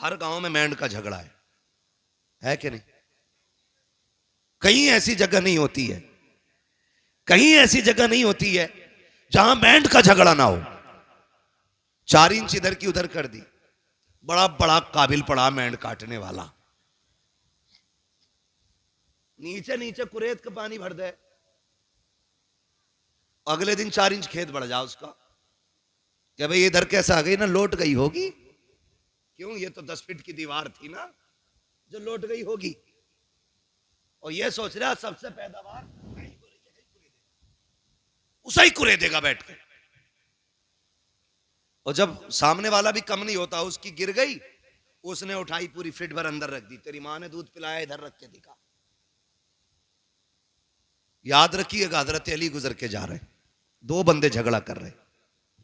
हर गांव में मेंढ का झगड़ा है कि नहीं? कहीं ऐसी जगह नहीं होती है, कहीं ऐसी जगह नहीं होती है जहां मेंढ का झगड़ा ना हो। 4 इंच इधर की उधर कर दी, बड़ा बड़ा काबिल पड़ा मेंढ काटने वाला, नीचे नीचे कुरेद का पानी भर दे, अगले दिन 4 इंच खेत बढ़ जाओ उसका, क्या भाई इधर कैसे आ गई ना, लौट गई होगी। क्यों? ये तो 10 फीट की दीवार थी ना जो लौट गई होगी। और ये सोच रहा सबसे पैदावार उसे ही कुरे देगा बैठ के। और जब सामने वाला भी कम नहीं होता, उसकी गिर गई, उसने उठाई पूरी फीट भर अंदर रख दी, तेरी मां ने दूध पिलाया इधर रख के दिखा। याद रखिएगा, हजरत अली गुजर के जा रहे, 2 बंदे झगड़ा कर रहे,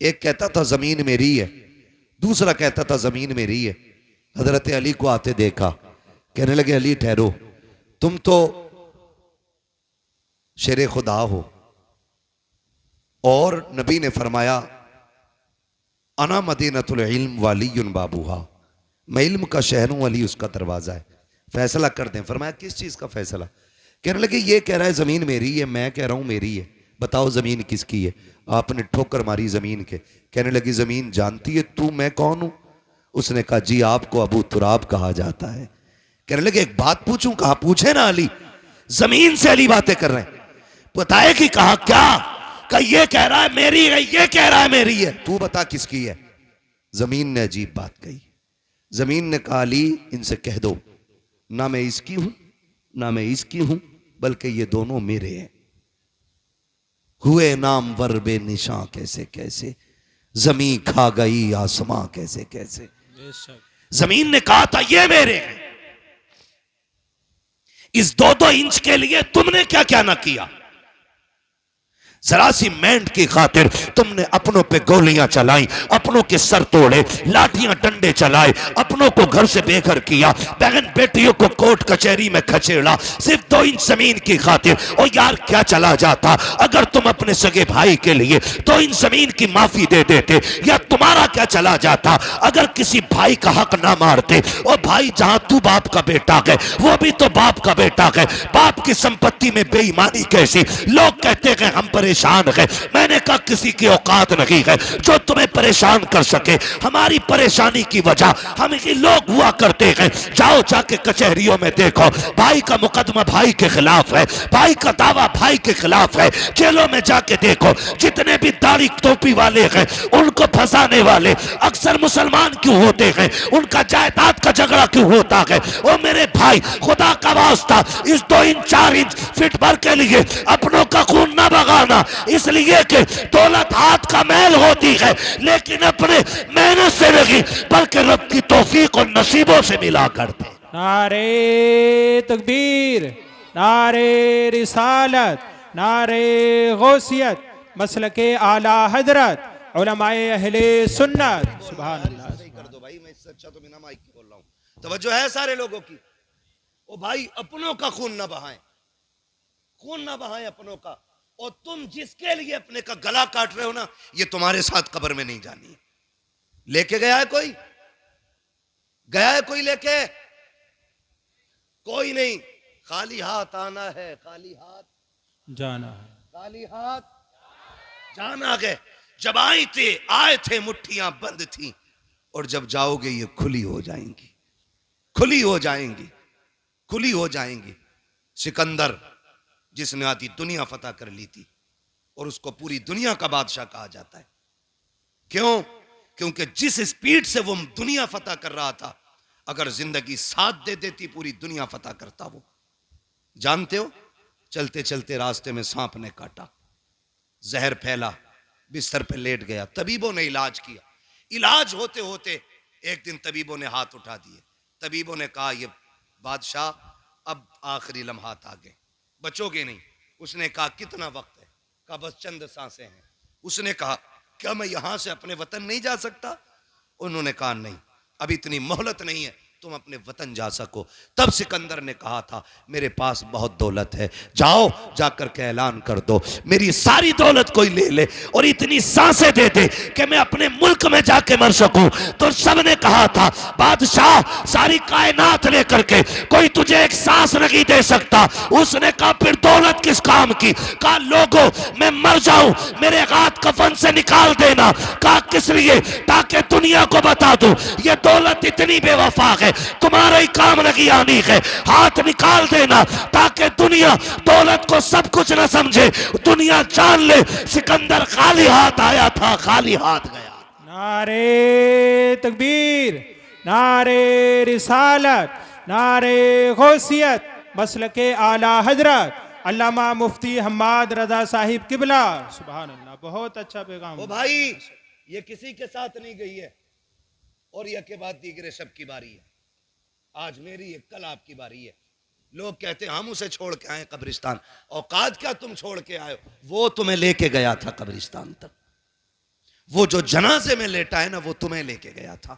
एक कहता था जमीन मेरी है, दूसरा कहता था जमीन मेरी है। हजरत अली को आते देखा, कहने लगे अली ठहरो, तुम तो शेरे खुदा हो, और नबी ने फरमाया अना मदीनतुल इल्म वालियुन बाबूहा, मैं इल्म का शहर हूं, अली उसका दरवाजा है, फैसला कर दें। फरमाया किस चीज का फैसला? कहने लगे ये कह रहा है जमीन मेरी है, मैं कह रहा हूं मेरी है, बताओ जमीन किसकी है? आपने ठोकर मारी जमीन के। कहने लगी जमीन जानती है तू मैं कौन हूं? उसने कहा जी आपको अबू तुराब कहा जाता है। कहने लगे एक बात पूछूं? कहा पूछे ना अली। जमीन से अली बातें कर रहे हैं, बताए कि कहा क्या? कहा ये कह रहा है मेरी है, ये कह रहा है मेरी है, तू बता किसकी है? जमीन ने अजीब बात कही। जमीन ने कहा अली इनसे कह दो ना मैं इसकी हूं ना मैं इसकी हूं, बल्कि ये दोनों मेरे हैं। हुए नाम वर बे निशां कैसे कैसे, जमीन खा गई आसमां कैसे कैसे। जमीन ने कहा था ये मेरे हैं, इस 2-2 इंच के लिए तुमने क्या क्या ना किया। जरा सी मेंढ की खातिर तुमने अपनों पे गोलियां चलाई, अपनों के सर तोड़े, लाठियां डंडे चलाए, अपनों को घर से बेघर किया, बहन बेटियों को कोर्ट कचहरी में खचेड़ा, सिर्फ 2 इंच जमीन की खातिर। और यार क्या चला जाता अगर तुम अपने सगे भाई के लिए 2 इंच जमीन की माफी दे देते, या तुम्हारा क्या चला जाता अगर किसी भाई का हक ना मारते। और भाई जहां तू बाप का बेटा है वो भी तो बाप का बेटा है, बाप की संपत्ति में बेईमानी कैसी? लोग कहते हैं हम परेशान है, मैंने कहा किसी की औकात नहीं है जो तुम्हें परेशान कर सके। हमारी परेशानी की वजह हम ही लोग हुआ करते हैं। जाओ जाके कचहरियों में देखो, भाई का मुकदमा भाई के खिलाफ है, भाई का दावा भाई के खिलाफ है। जेलों में जाके देखो, जितने भी दाढ़ी टोपी वाले हैं उनको फंसाने वाले अक्सर मुसलमान क्यों होते हैं, उनका जायदाद का झगड़ा क्यों होता है। ओ मेरे भाई खुदा का वास्ता इस 2 इंच 4 इंच फीट भर के लिए अपनों का खून ना बगाना, इसलिए कि दौलत हाथ का मैल होती है लेकिन अपने मेहनत से नहीं बल्कि रब की तौफीक और नसीबों से मिला करते। नारे तकबीर, नारे रिसालत, नारे गौसियत, मसलके आला हजरत उलमाए अहले सुन्नत। सुभान अल्लाह। सही कर दो भाई, मैं इससे अच्छा तो बिना माइक के बोल रहा हूं। तवज्जो है सारे लोगों की? ओ भाई अपनों का खून ना बहाएं, खून ना बहाएं अपनों का। और तुम जिसके लिए अपने का गला काट रहे हो ना, ये तुम्हारे साथ कब्र में नहीं जानी है। लेके गया है कोई? गया है कोई लेके? कोई नहीं। खाली हाथ आना है, खाली हाथ जाना है, खाली हाथ जाना है। जब आए थे मुट्ठियां बंद थी, और जब जाओगे ये खुली हो जाएंगी, खुली हो जाएंगी, खुली हो जाएंगी। सिकंदर जिसने आधी दुनिया फतह कर ली थी और उसको पूरी दुनिया का बादशाह कहा जाता है। क्यों? क्योंकि जिस स्पीड से वो दुनिया फतह कर रहा था, अगर जिंदगी साथ दे देती पूरी दुनिया फतह करता वो। जानते हो, चलते चलते रास्ते में सांप ने काटा, जहर फैला, बिस्तर पे लेट गया, तबीबों ने इलाज किया, इलाज होते होते एक दिन तबीबों ने हाथ उठा दिए। तबीबों ने कहा ये बादशाह अब आखिरी लम्हात आ गए, बचोगे नहीं। उसने कहा कितना वक्त है? कहा बस चंद सांसें हैं। उसने कहा क्या मैं यहां से अपने वतन नहीं जा सकता? उन्होंने कहा नहीं, अब इतनी मोहलत नहीं है, तुम अपने वतन जा सको। तब सिकंदर ने कहा था मेरे पास बहुत दौलत है, जाओ जाकर के ऐलान कर दो मेरी सारी दौलत कोई ले ले और इतनी सांसें दे दे कि मैं अपने मुल्क में जाके मर सकूं। तो सबने कहा था बादशाह सारी कायनात लेकर के कोई तुझे एक सांस नहीं दे सकता। उसने कहा फिर दौलत किस काम की? कहा लोगों मैं मर जाऊं मेरे हाथ कफन से निकाल देना। कहा किस लिए? ताकि दुनिया को बता दूं ये दौलत इतनी बेवफा है, तुम्हारा ही काम नहीं आनी है। हाथ निकाल देना ताकि दुनिया दौलत को सब कुछ न समझे, दुनिया जान ले सिकंदर खाली हाथ आया था, खाली हाथ गया। नारे तकबीर, नारे रिसालत, नारे गौसियत, मसलके आला हजरत अल्लामा मुफ्ती हम्माद रजा साहिब किबला। सुभान अल्लाह, बहुत अच्छा पैगाम। ओ भाई ये किसी के साथ नहीं गई है और यह के बाद दीगरे सब की बारी है। आज मेरी है, कल आपकी बारी है। लोग कहते हैं हम उसे छोड़ के आए कब्रिस्तान। औकात क्या तुम छोड़ के आए? वो तुम्हें लेके गया था कब्रिस्तान तक। वो जो जनाजे में लेटा है ना वो तुम्हें लेके गया था।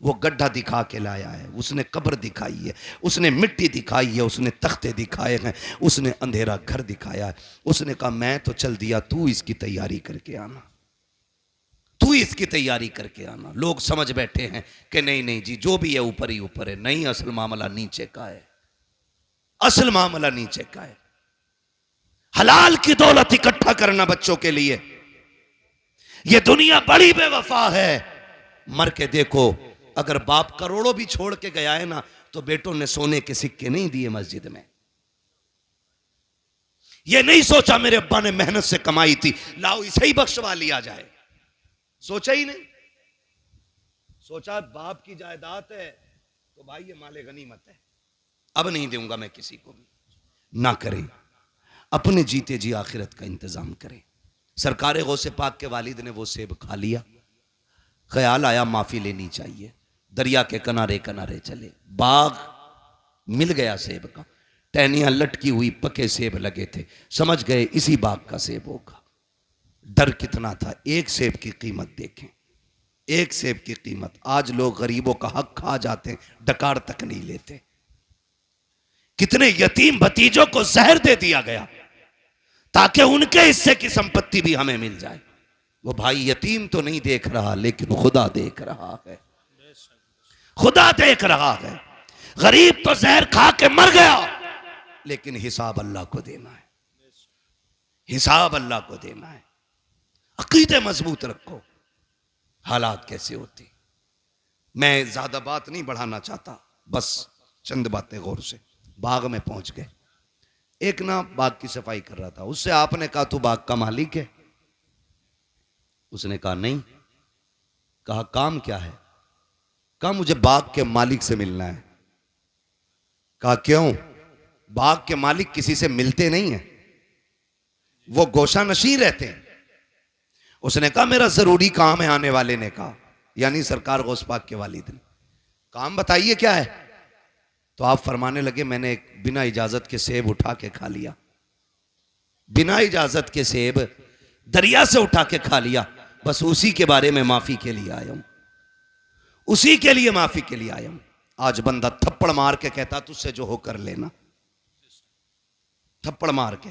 वो गड्ढा दिखा के लाया है, उसने कब्र दिखाई है, उसने मिट्टी दिखाई है, उसने तख्ते दिखाए हैं, उसने अंधेरा घर दिखाया है। उसने कहा मैं तो चल दिया, तू इसकी तैयारी करके आना, तू इसकी तैयारी करके आना। लोग समझ बैठे हैं कि नहीं नहीं जी जो भी है ऊपर ही ऊपर है। नहीं, असल मामला नीचे का है, असल मामला नीचे का है। हलाल की दौलत इकट्ठा करना बच्चों के लिए। यह दुनिया बड़ी बेवफा है। मर के देखो, अगर बाप करोड़ों भी छोड़ के गया है ना तो बेटों ने सोने के सिक्के नहीं दिए मस्जिद में। यह नहीं सोचा मेरे अब्बा ने मेहनत से कमाई थी, लाओ इसे ही बख्शवा लिया जाए। सोचा ही नहीं। सोचा बाप की जायदाद है तो भाई ये माले गनीमत है, अब नहीं दूंगा मैं किसी को भी। ना करें, अपने जीते जी आखिरत का इंतजाम करें। सरकार गौसे पाक के वालिद ने वो सेब खा लिया, ख्याल आया माफी लेनी चाहिए। दरिया के किनारे किनारे चले, बाग मिल गया सेब का, टहनियां लटकी हुई पके सेब लगे थे, समझ गए इसी बाग का सेब होगा। डर कितना था। एक सेब की कीमत देखें, एक सेब की कीमत। आज लोग गरीबों का हक खा जाते हैं, डकार तक नहीं लेते। कितने यतीम भतीजों को जहर दे दिया गया ताकि उनके हिस्से की संपत्ति भी हमें मिल जाए। वो भाई यतीम तो नहीं देख रहा लेकिन खुदा देख रहा है, खुदा देख रहा है। गरीब तो जहर खा के मर गया लेकिन हिसाब अल्लाह को देना है, हिसाब अल्लाह को देना है। अकीदे मजबूत रखो। हालात कैसे होती, मैं ज्यादा बात नहीं बढ़ाना चाहता, बस चंद बातें गौर से। बाग में पहुंच गए, एक ना बाग की सफाई कर रहा था, उससे आपने कहा तू बाग का मालिक है? उसने कहा नहीं। कहा काम क्या है? कहा मुझे बाग के मालिक से मिलना है। कहा क्यों? बाग के मालिक किसी से मिलते नहीं है, वो गोशा नशीं रहते हैं। उसने कहा मेरा जरूरी काम है। आने वाले ने कहा, यानी सरकार गौस पाक के वालिद ने। काम बताइए क्या है? तो आप फरमाने लगे मैंने एक बिना इजाजत के सेब उठा के खा लिया, बिना इजाजत के सेब दरिया से उठा के खा लिया, बस उसी के बारे में माफी के लिए आया हूं, उसी के लिए माफी के लिए आया हूं। आज बंदा थप्पड़ मार के कहता तुझसे जो हो कर लेना, थप्पड़ मार के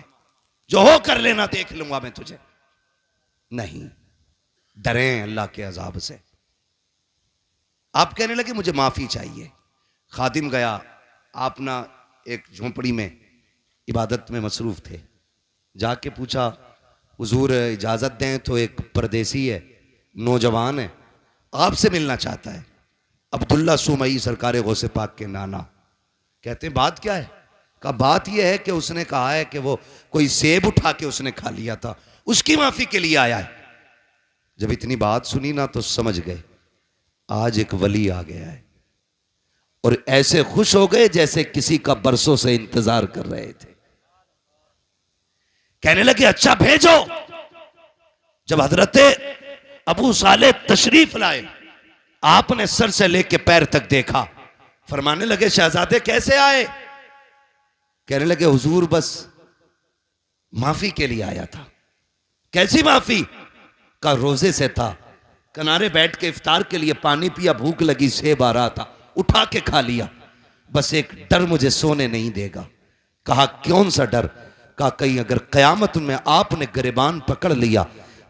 जो हो कर लेना, देख लूंगा मैं तुझे। नहीं, डरें अल्लाह के अजाब से। आप कहने लगे मुझे माफी चाहिए। खादिम गया, आप ना एक झोंपड़ी में इबादत में मसरूफ थे, जाके पूछा हुजूर इजाजत दें तो एक परदेसी है, नौजवान है, आपसे मिलना चाहता है। अब्दुल्ला सुमई सरकार गौसे पाक के नाना कहते हैं बात क्या है? कहा बात यह है कि उसने कहा है कि वो कोई सेब उठा के उसने खा लिया था, उसकी माफी के लिए आया है। जब इतनी बात सुनी ना तो समझ गए आज एक वली आ गया है, और ऐसे खुश हो गए जैसे किसी का बरसों से इंतजार कर रहे थे। कहने लगे अच्छा भेजो। जब हजरत अबू साले तशरीफ लाए, आपने सर से लेके पैर तक देखा, फरमाने लगे शहजादे कैसे आए? कहने लगे हुजूर बस माफी के लिए आया था। कैसी माफी? का रोजे से था, किनारे बैठ के इफ्तार के लिए पानी पिया, भूख लगी, सेब आ रहा था, उठा के खा लिया, बस एक डर मुझे सोने नहीं देगा। कहा कौन सा डर? कहा कहीं अगर कयामत में आपने गिरबान पकड़ लिया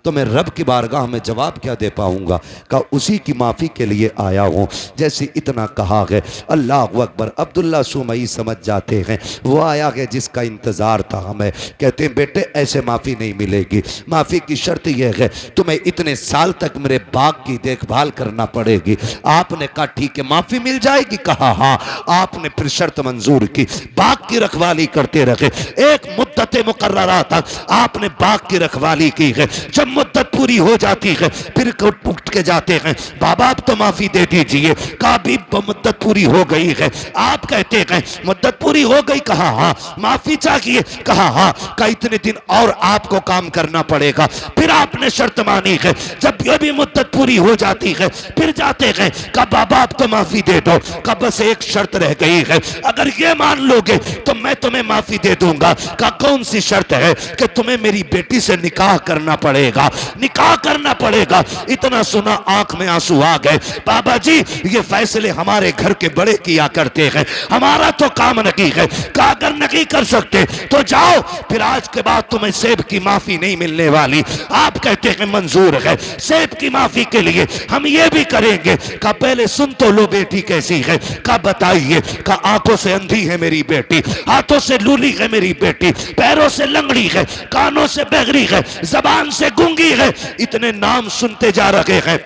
तो मैं रब की बारगाह में जवाब क्या दे पाऊंगा? कहा उसी की माफ़ी के लिए आया हूँ। जैसे इतना कहा है, अल्लाह अकबर, अब्दुल्ला सुमई समझ जाते हैं वो आया है जिसका इंतज़ार था हमें। कहते हैं बेटे ऐसे माफ़ी नहीं मिलेगी, माफ़ी की शर्त यह है तुम्हें इतने साल तक मेरे बाग की देखभाल करना पड़ेगी। आपने कहा ठीक है, माफ़ी मिल जाएगी? कहा हाँ। आपने फिर शर्त मंजूर की, बाग की रखवाली करते रहे। एक मुद्दत मुकर्ररा तक आपने बाग की रखवाली की है। जब मुद्दत पूरी हो जाती है फिर उठ के जाते हैं, बाबा अब तो माफी दे दीजिए। कहा भी मुद्दत पूरी हो गई है। आप कहते हैं मुद्दत पूरी हो गई? कहा हाँ। माफी चाहिए? कहा हाँ। का इतने दिन और आपको काम करना पड़ेगा। फिर आपने शर्त मानी है। जब ये भी मुद्दत पूरी हो जाती है फिर जाते हैं, कहा बाबा अब तो माफी दे दो। कहा बस एक शर्त रह गई है, अगर ये मान लोगे तो मैं तुम्हें माफी दे दूंगा। कहा कौन सी शर्त है? कि तुम्हें मेरी बेटी से निकाह करना पड़ेगा, निकाह करना पड़ेगा। इतना सुना आंख में आंसू आ गए। बाबा जी ये फैसले हमारे घर के बड़े किया करते हैं, हमारा तो काम नहीं है। कहा अगर नहीं कर सकते तो जाओ, फिर आज के बाद तुम्हें सेब की माफी नहीं मिलने वाली। आप कहते हैं मंजूर है, सेब की माफी के लिए हम ये भी करेंगे। कहा पहले सुन तो लो बेटी कैसी है। कहा बताइए। कहा आंखों से अंधी है मेरी बेटी, हाथों से लूली है मेरी बेटी, पैरों से लंगड़ी है, कानों से बहरी है, जबान से गूंगी है। इतने नाम सुनते जा रहे हैं,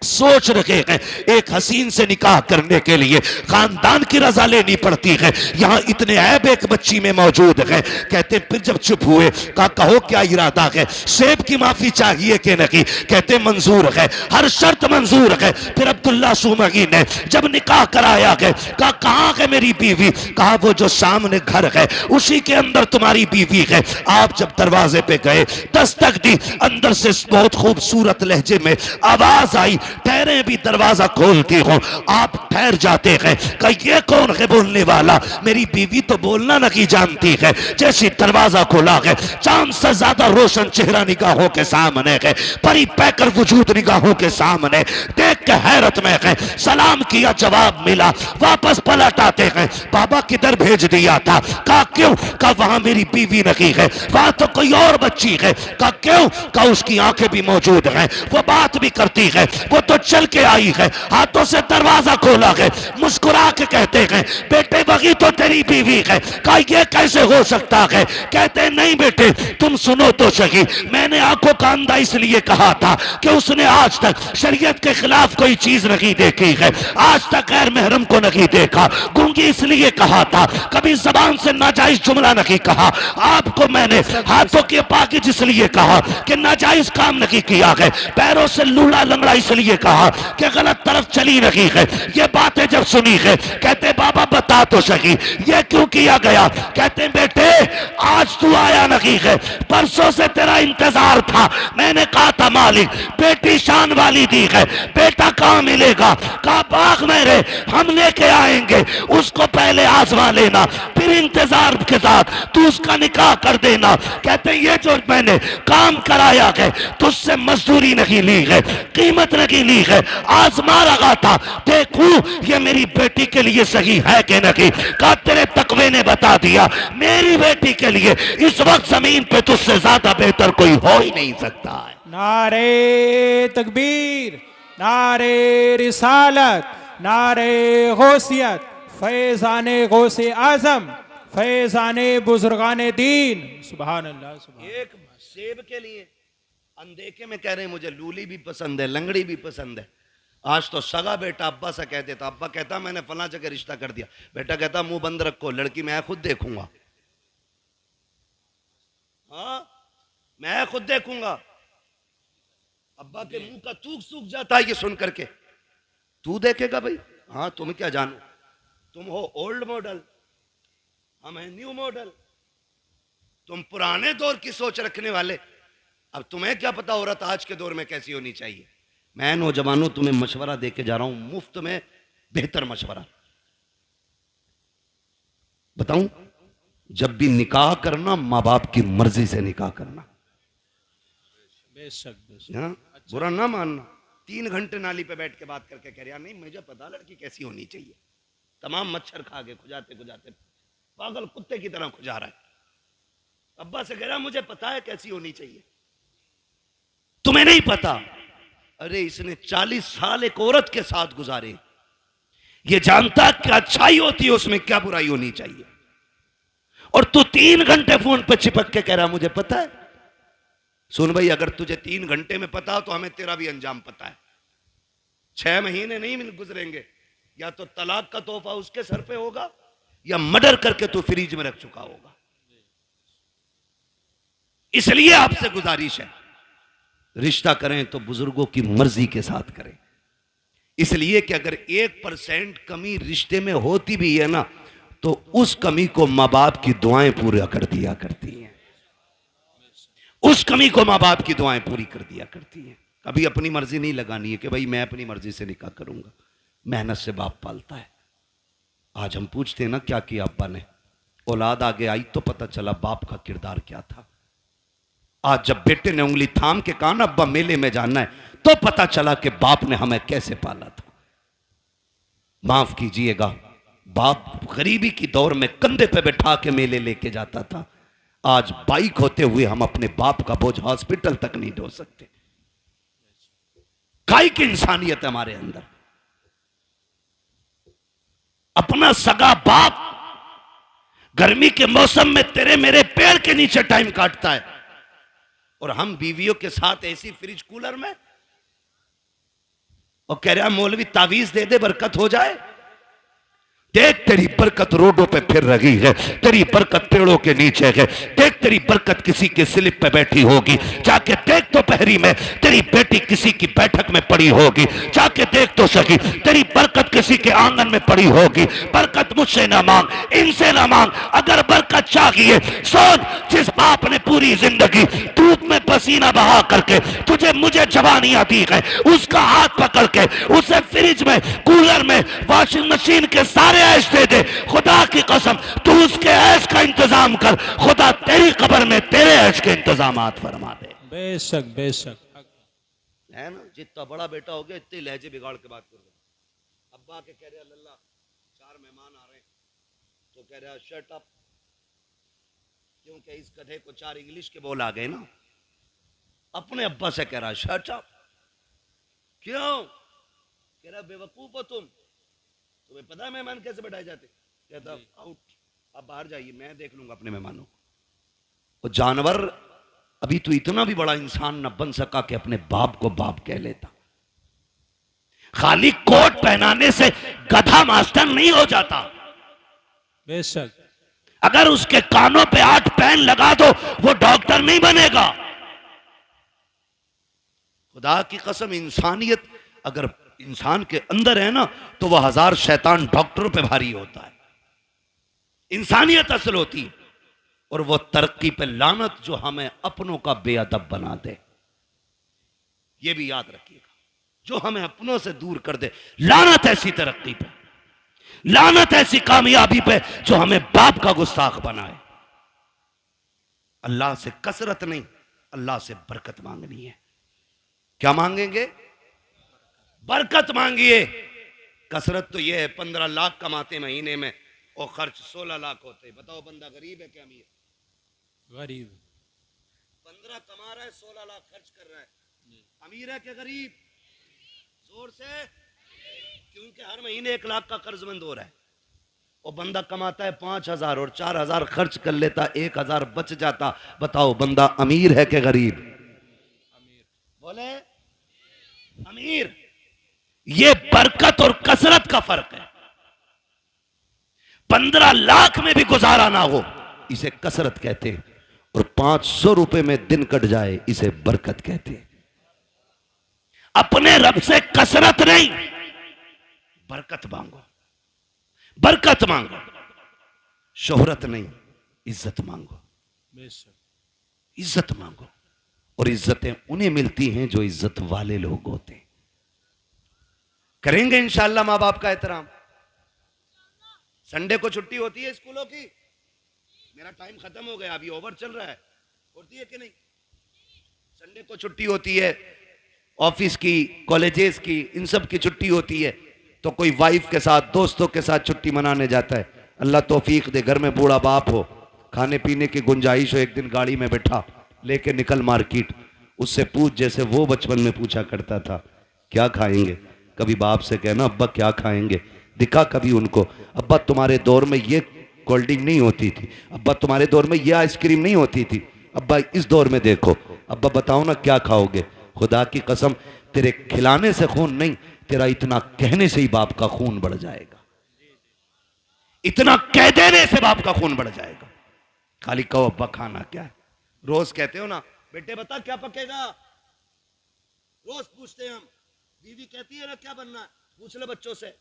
सोच रहे हैं एक हसीन से निकाह करने के लिए खानदान की रजा लेनी पड़ती है। यहाँ इतने ऐब एक बच्ची में मौजूद है। कहते फिर जब चुप हुए, कहा कहो क्या इरादा है, सेब की माफी चाहिए कि नहीं? कहते मंजूर है, हर शर्त मंजूर है। फिर अब्दुल्ला सुमगी ने जब निकाह कराया है, कहा कहाँ है मेरी बीवी? कहा वो जो सामने घर है उसी के अंदर तुम्हारी बीवी है। आप जब दरवाजे पे गए, दस्तक दी, अंदर से बहुत खूबसूरत लहजे में आवाज आई, ठहरे भी दरवाजा खोलती हो। आप ठहर जाते हैं, कहा ये कौन है बोलने वाला? मेरी बीवी तो बोलना नहीं जानती है। जैसे दरवाजा खोला है, चांद से ज्यादा रोशन चेहरा निगाहों के सामने है, परी पैकर वजूद निगाहों के सामने। देख के हैरत में है, सलाम किया, जवाब मिला, वापस पलट आते हैं। बाबा किधर भेज दिया था? कहा क्यों? कहा वहां मेरी बीवी नहीं है, वहां तो कोई और बच्ची है। कहा क्यों? कहा उसकी आंखें भी मौजूद हैं, वो बात भी करती है, वो तो चल के आई है, हाथों से दरवाजा खोला है, मुस्कुरा के कहते हैं बेटे वही तो तेरी बीवी है। कहा ये कैसे हो सकता है? कहते नहीं बेटे तुम सुनो तो सही, मैंने आंखों का अंधा इसलिए कहा था कि उसने आज तक शरीयत के खिलाफ कोई चीज नहीं देखी है, आज तक गैर महरम को नहीं देखा। गूंगी इसलिए कहा था, कभी जबान से नाजायज जुमला नहीं कहा। आपको मैंने हाथों की पाकिज इसलिए कहा कि नाजायज काम नहीं किया है, पैरों से लूला लंगड़ा इसलिए कहा कि गलत तरफ चली रही है। ये बातें जब सुनी है, कहते बाबा बता तो सही ये क्यों किया गया? कहते बेटे आज तू आया नहीं है, परसों से तेरा इंतजार था। मैंने कहा था मालिक बेटी शान वाली दी है, बेटा कहां मिलेगा? कहा बाग मेरे हम लेके आएंगे, उसको पहले आजमा लेना, फिर इंतजार के साथ तू उसका निकाह कर देना। कहते ये जो मैंने काम कराया है तुझसे मजदूरी नहीं ली है, कीमत नहीं ली है, आजमा रहा था देखूं ये मेरी बेटी के लिए सही है कि नहीं। कहा तेरे तकवे ने बता दिया मेरी बेटी के लिए इस वक्त जमीन पे तुझसे ज्यादा बेहतर कोई हो ही नहीं सकता है। नारे तकबीर, नारे रिसालत, नारे गौसियत, फैज़ाने गौसे आजम, फैज़ाने बुजुर्गाने दीन। सुभान अल्लाह, सुभान। एक सेब के लिए अनदेखे में कह रहे हैं मुझे लूली भी पसंद है, लंगड़ी भी पसंद है। आज तो सगा बेटा अब्बा से कह देता, अब्बा कहता मैंने फला जगह रिश्ता कर दिया, बेटा कहता मुंह बंद रखो, लड़की मैं खुद देखूंगा। हाँ मैं खुद देखूंगा। अब्बा के मुंह का थूक सूख जाता है ये सुन करके, तू देखेगा भाई? हाँ तुम क्या जानो, तुम हो ओल्ड मॉडल, हम हैं न्यू मॉडल, तुम पुराने दौर की सोच रखने वाले। अब तुम्हें क्या पता औरत आज के दौर में कैसी होनी चाहिए। मैं नौजवानों तुम्हें मशवरा देके जा रहा हूं, मुफ्त में बेहतर मशवरा। बताऊं, जब भी निकाह करना माँ बाप की मर्जी से निकाह करना, बेशक बेशक। हाँ? बुरा ना मानना। 3 घंटे नाली पे बैठ के बात करके कह रहा नहीं मुझे पता लड़की कैसी होनी चाहिए, तमाम मच्छर खा गए खुजाते खुजाते पागल कुत्ते की तरह खुजा रहा है। अब्बा से कह रहा मुझे पता है कैसी होनी चाहिए, तुम्हें नहीं पता। अरे इसने 40 साल एक औरत के साथ गुजारे, ये जानता क्या अच्छाई होती है उसमें क्या बुराई होनी चाहिए, और तू 3 घंटे फोन पे चिपक के कह रहा मुझे पता है। सुन भाई, अगर तुझे 3 घंटे में पता हो तो हमें तेरा भी अंजाम पता है। 6 महीने नहीं मिल गुजरेंगे, या तो तलाक का तोहफा उसके सर पे होगा या मर्डर करके तू फ्रिज में रख चुका होगा। इसलिए आपसे गुजारिश है, रिश्ता करें तो बुजुर्गों की मर्जी के साथ करें। इसलिए कि अगर 1% कमी रिश्ते में होती भी है ना, तो उस कमी को मां बाप की दुआएं पूरा कर दिया करती हैं। उस कमी को मां बाप की दुआएं पूरी कर दिया करती हैं। कभी अपनी मर्जी नहीं लगानी है कि भाई मैं अपनी मर्जी से निकाह करूंगा, मेहनत से बाप पालता है। आज हम पूछते हैं ना क्या किया अब्बा ने, औलाद आगे आई तो पता चला बाप का किरदार क्या था। आज जब बेटे ने उंगली थाम के कहा ना अब्बा मेले में जाना है, तो पता चला कि बाप ने हमें कैसे पाला था। माफ कीजिएगा, बाप गरीबी की दौर में कंधे पे बैठा के मेले लेके जाता था। आज बाइक होते हुए हम अपने बाप का बोझ हॉस्पिटल तक नहीं ढो सकते। काय की इंसानियत है हमारे अंदर। अपना सगा बाप गर्मी के मौसम में तेरे मेरे पेड़ के नीचे टाइम काटता है, और हम बीवियों के साथ ऐसी फ्रिज कूलर में, और कह रहा मौलवी तावीज दे दे बरकत हो जाए। देख तेरी बरकत रोडों पे फिर रही है, तेरी बरकत पेड़ों के नीचे है। देख तेरी बरकत किसी के स्लिप पे बैठी होगी, जाके देख तो पहरी में तेरी बेटी किसी की बैठक में पड़ी होगी, जाके देख तो सही तेरी बरकत किसी के आंगन में पड़ी होगी। बरकत मुझसे ना मांग, इनसे ना मांग। अगर बरकत चाहिए सोच, जिस बाप ने पूरी जिंदगी धूप में पसीना बहा करके तुझे मुझे जवानियां दी है, उसका हाथ पकड़ के उसे फ्रिज में कूलर में वॉशिंग मशीन के सारे ऐश दे दे। खुदा की कसम तू उसके ऐश का इंतजाम कर, खुदा तेरी कब्र में तेरे ऐश के इंतजामात फरमा दे। बेशक बेशक है ना, जितना बड़ा बेटा हो गया इतने लहजे बिगाड़ के बात कर रहे। अब्बा के कह रहे लल्ला 4 मेहमान आ रहे हैं, तो कह रहा शट अप, क्योंकि इस गधे को 4 इंग्लिश के बोल आ गए ना। अपने अब्बा से कह रहा शट अप, क्यों? कह रहा बेवकूफ हो तुम, तुम्हें पता है मेहमान कैसे बैठाए जाते? कहता आउट, आप बाहर जाइए, मैं देख लूंगा अपने मेहमानों को। वो जानवर अभी तो इतना भी बड़ा इंसान न बन सका कि अपने बाप को बाप कह लेता। खाली कोट पहनाने से गधा मास्टर नहीं हो जाता। बेशक अगर उसके कानों पे 8 पेन लगा दो वो डॉक्टर नहीं बनेगा। खुदा की कसम, इंसानियत अगर इंसान के अंदर है ना, तो वह 1000 शैतान डॉक्टरों पे भारी होता है। इंसानियत असल होती है, और वो तरक्की पे लानत जो हमें अपनों का बेअदब बना दे। ये भी याद रखिएगा, जो हमें अपनों से दूर कर दे, लानत ऐसी तरक्की पे, लानत ऐसी कामयाबी पे जो हमें बाप का गुस्ताख बनाए। अल्लाह से कसरत नहीं, अल्लाह से बरकत मांगनी है। क्या मांगेंगे? बरकत मांगिए। कसरत तो यह है 15 लाख कमाते महीने में और खर्च 16 लाख होते। बताओ बंदा गरीब है क्या अमीर? गरीब। 15 कमा रहा है, 16 लाख खर्च कर रहा है, अमीर है क्या गरीब? जोर से, क्योंकि हर महीने 1 लाख का कर्जमंद हो रहा है। और बंदा कमाता है 5000 और 4000 खर्च कर लेता, 1000 बच जाता। बताओ बंदा अमीर है क्या गरीब? अमीर। बोले अमीर। ये बरकत और कसरत का फर्क है। 15 लाख में भी गुजारा ना हो इसे कसरत कहते हैं, और 500 रुपए में दिन कट जाए इसे बरकत कहते हैं। अपने रब से कसरत नहीं, बरकत मांगो, बरकत मांगो। शोहरत नहीं, इज्जत मांगो, इज्जत मांगो। और इज्जतें उन्हें मिलती हैं जो इज्जत वाले लोग होते हैं। करेंगे इंशाअल्लाह मां बाप का एहतराम। संडे को छुट्टी होती है स्कूलों की। मेरा टाइम खत्म हो गया, अभी ओवर चल रहा है, होती है कि नहीं? संडे को छुट्टी होती है ऑफिस की, कॉलेजेस की, इन सब की छुट्टी होती है तो कोई वाइफ के साथ, दोस्तों के साथ छुट्टी मनाने जाता है। अल्लाह तौफीक दे, घर में बूढ़ा बाप हो, खाने पीने की गुंजाइश हो, एक दिन गाड़ी में बैठा, लेके निकल मार्केट, उससे पूछ जैसे वो बचपन में पूछा करता था क्या खाएंगे। कभी बाप से कहना अब्बा क्या खाएंगे, दिखा कभी उनको, अब्बा तुम्हारे दौर में ये कोल्ड ड्रिंक नहीं होती थी, अब्बा तुम्हारे दौर में ये आइसक्रीम नहीं होती थी, अब्बा इस दौर में देखो, अब्बा बताओ ना क्या खाओगे। खुदा की कसम तेरे खिलाने से खून नहीं, तेरा इतना कहने से ही बाप का खून बढ़ जाएगा, इतना कह देने से बाप का खून बढ़ जाएगा। खाली कहो अब्बा खाना क्या है। रोज कहते हो ना बेटे बता क्या पकेगा, रोज पूछते हैं हम, बीवी कहती है ना क्या बनना है, पूछ ले बच्चों से।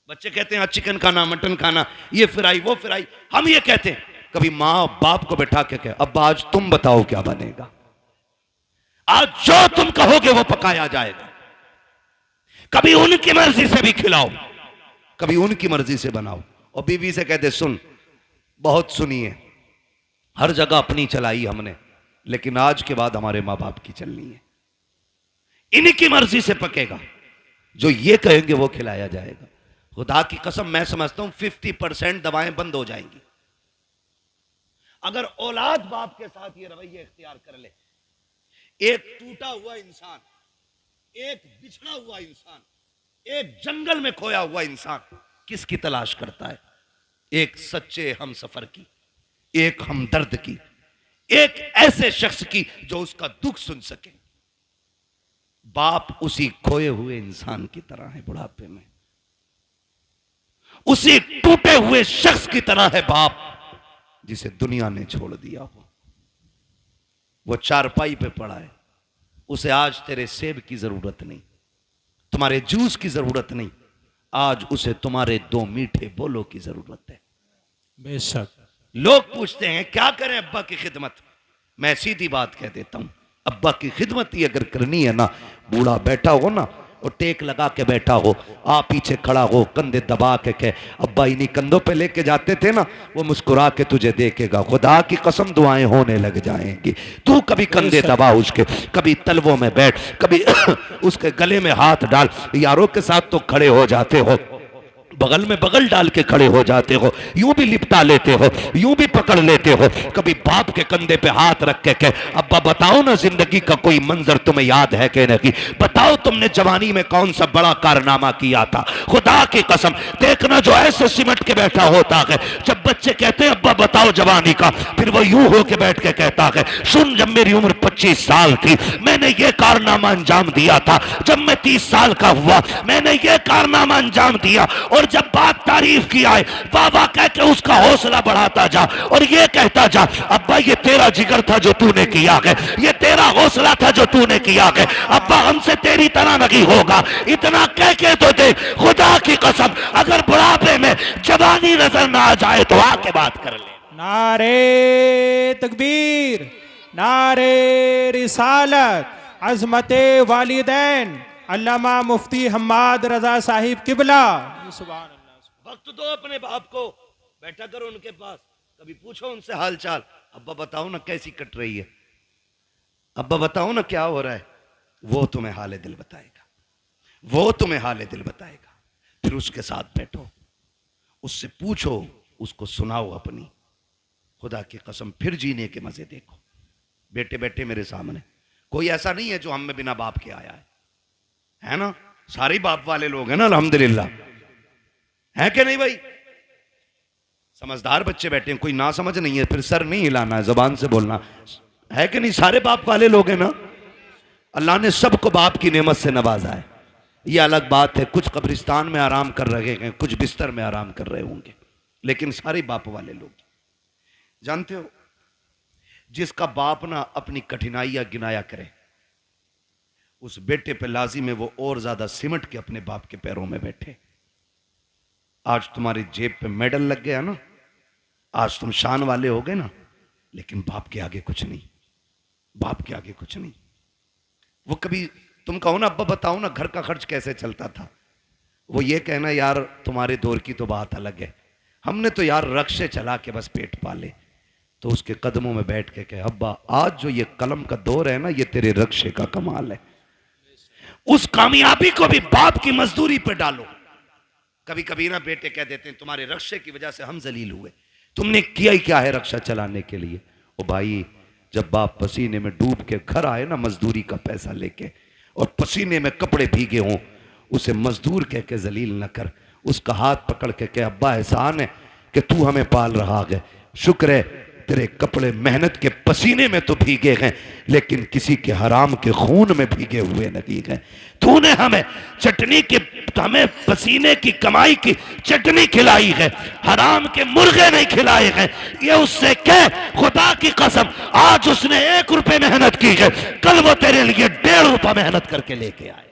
बच्चे कहते हैं चिकन खाना, मटन खाना, ये फ्राई वो फ्राई। हम ये कहते हैं, कभी माँ बाप को बैठा के कहे अब्बा आज तुम बताओ क्या बनेगा, आज जो तुम कहोगे वो पकाया जाएगा। कभी उनकी मर्जी से भी खिलाओ, कभी उनकी मर्जी से बनाओ। और बीवी से कहते सुन, बहुत सुनी है, हर जगह अपनी चलाई हमने, लेकिन आज के बाद हमारे मां बाप की चलनी है, इनकी मर्जी से पकेगा, जो ये कहेंगे वो खिलाया जाएगा। खुदा की कसम मैं समझता हूं 50% दवाएं बंद हो जाएंगी अगर औलाद बाप के साथ ये रवैया इख्तियार कर ले। एक टूटा हुआ इंसान, एक बिछड़ा हुआ इंसान, एक जंगल में खोया हुआ इंसान किसकी तलाश करता है? एक सच्चे हम सफर की, एक हमदर्द की, एक ऐसे शख्स की जो उसका दुख सुन सके। बाप उसी खोए हुए इंसान की तरह है बुढ़ापे में, उसी टूटे हुए शख्स की तरह है बाप जिसे दुनिया ने छोड़ दिया हो। वो चारपाई पे पड़ा है, उसे आज तेरे सेब की जरूरत नहीं, तुम्हारे जूस की जरूरत नहीं, आज उसे तुम्हारे दो मीठे बोलों की जरूरत है। बेशक। लोग पूछते हैं क्या करें अब्बा की खिदमत, मैं सीधी बात कह देता हूं, अब्बा की खिदमत ही अगर करनी है ना, बूढ़ा बैठा हो ना और टेक लगा के बैठा हो, आप पीछे खड़ा हो, कंधे दबा के कहे अब्बा इन्हीं कंधों पे लेके जाते थे ना, वो मुस्कुरा के तुझे देखेगा। खुदा की कसम दुआएं होने लग जाएंगी। तू कभी कंधे दबा उसके, कभी तलवों में बैठ, कभी उसके गले में हाथ डाल, यारों के साथ तो खड़े हो जाते हो, बगल में बगल डाल के खड़े हो जाते हो, यूं भी लिपटा लेते हो, यूं भी पकड़ लेते हो। कभी बाप के कंधे पे हाथ रख के कहे अब्बा बताओ ना जिंदगी का कोई मंजर तुम्हें याद है कि नहीं, बताओ तुमने जवानी में कौन सा बड़ा कारनामा किया था। खुदा की कसम देखना जो ऐसे सिमट के बैठा होता है, जब बच्चे कहते हैं अब्बा बताओ जवानी का, फिर वो यूं हो के बैठ के कहता है सुन जब मेरी उम्र 25 साल थी मैंने ये कारनामा अंजाम दिया था, जब मैं 30 साल का हुआ मैंने ये कारनामा अंजाम दिया। और जब बात तारीफ की आए बाबा कह के उसका हौसला बढ़ाता जा और ये कहता जा अब्बा ये तेरा जिगर था जो तूने किया है, ये तेरा हौसला था जो तूने किया है, अब्बा हमसे तेरी तरह नहीं होगा। इतना कह के तो दे, खुदा की कसम अगर बुढ़ापे में जवानी नजर ना आ जाए तो आके बात कर ले। नारे तकबीर, नारे रिसालत, अजमते वालिदैन अल्लामा मुफ्ती हम्माद रजा साहिब किबला। सुभान अल्लाह। वक्त दो अपने बाप को, बैठा करो उनके पास, कभी पूछो उनसे हाल चाल, अब्बा बताओ ना कैसी कट रही है, अब्बा बताओ ना क्या हो रहा है। वो तुम्हें हाल दिल बताएगा, वो तुम्हें हाल दिल बताएगा। फिर उसके साथ बैठो, उससे पूछो, उसको सुनाओ अपनी। खुदा की कसम फिर जीने के मजे देखो। बेटे बेटे मेरे सामने कोई ऐसा नहीं है जो हम में बिना बाप के आया है ना? सारे बाप वाले लोग हैं ना अल्हम्दुलिल्लाह, है कि नहीं भाई? समझदार बच्चे बैठे हैं, कोई ना समझ नहीं है, फिर सर नहीं हिलाना है, जबान से बोलना है कि नहीं? सारे बाप वाले लोग हैं ना? अल्लाह ने सबको बाप की नेमत से नवाजा है। ये अलग बात है, कुछ कब्रिस्तान में आराम कर रहे हैं, कुछ बिस्तर में आराम कर रहे होंगे, लेकिन सारे बाप वाले लोग। जानते हो जिसका बाप ना अपनी कठिनाइयां गिनाया करे, उस बेटे पे लाजिम है वो और ज्यादा सिमट के अपने बाप के पैरों में बैठे। आज तुम्हारी जेब पे मेडल लग गया ना, आज तुम शान वाले हो गए ना, लेकिन बाप के आगे कुछ नहीं, बाप के आगे कुछ नहीं। वो कभी तुम कहो ना अब्बा बताओ ना घर का खर्च कैसे चलता था, वो ये कहना यार तुम्हारे दौर की तो बात अलग है, हमने तो यार रक्शे चला के बस पेट पाले। तो उसके कदमों में बैठ के कहे अब्बा आज जो ये कलम का दौर है ना, ये तेरे रक्शे का कमाल है, उस कामयाबी को भी बाप की मजदूरी पे डालो। कभी कभी ना बेटे कह देते हैं तुम्हारे रक्षे की वजह से हम जलील हुए, तुमने किया ही क्या है रक्षा चलाने के लिए। ओ भाई, जब बाप पसीने में डूब के घर आए ना मजदूरी का पैसा लेके, और पसीने में कपड़े भीगे हों, उसे मजदूर कह के जलील न कर, उसका हाथ पकड़ के कह अब्बा एहसान है कि तू हमें पाल रहा है, शुक्र है तेरे कपड़े मेहनत के पसीने में तो भीगे हैं लेकिन किसी के हराम के खून में भीगे हुए नहीं गए। तूने हमें चटनी के, हमें पसीने की कमाई की चटनी खिलाई है, हराम के मुर्गे नहीं खिलाए हैं। ये उससे कह खुदा की कसम, आज उसने 1 रुपए मेहनत की है, कल वो तेरे लिए 1.5 रुपया मेहनत करके लेके आए।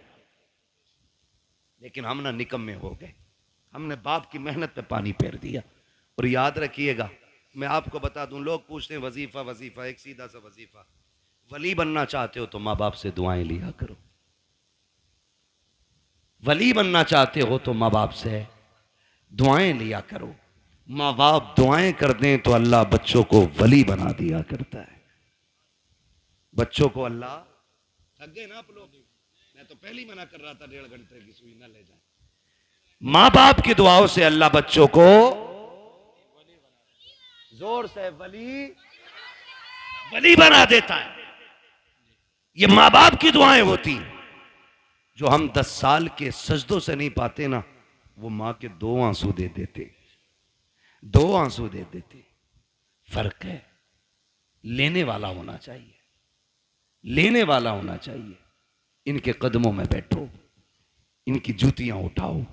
लेकिन हम ना निकम्मे हो गए, हमने बाप की मेहनत पे पानी फेर दिया। और याद रखिएगा, मैं आपको बता दूं, लोग पूछते हैं वजीफा वजीफा, एक सीधा सा वजीफा, वली बनना चाहते हो तो माँ बाप से दुआएं लिया करो। वली बनना चाहते हो तो माँ बाप से दुआएं लिया करो। माँ बाप दुआएं कर दें तो अल्लाह बच्चों को वली बना दिया करता है। बच्चों को अल्लाह, थक गए ना आप लोग, मैं तो पहले ही मना कर रहा था 1.5 घंटे की सुई ना ले जाए। माँ बाप की दुआओं से अल्लाह बच्चों को, जोर से, वली बना देता है। ये माँ बाप की दुआएं होती हैं। जो हम 10 साल के सजदों से नहीं पाते ना, वो माँ के 2 आंसू दे देते, 2 आंसू दे देते। फर्क है, लेने वाला होना चाहिए, लेने वाला होना चाहिए। इनके कदमों में बैठो, इनकी जूतियां उठाओ।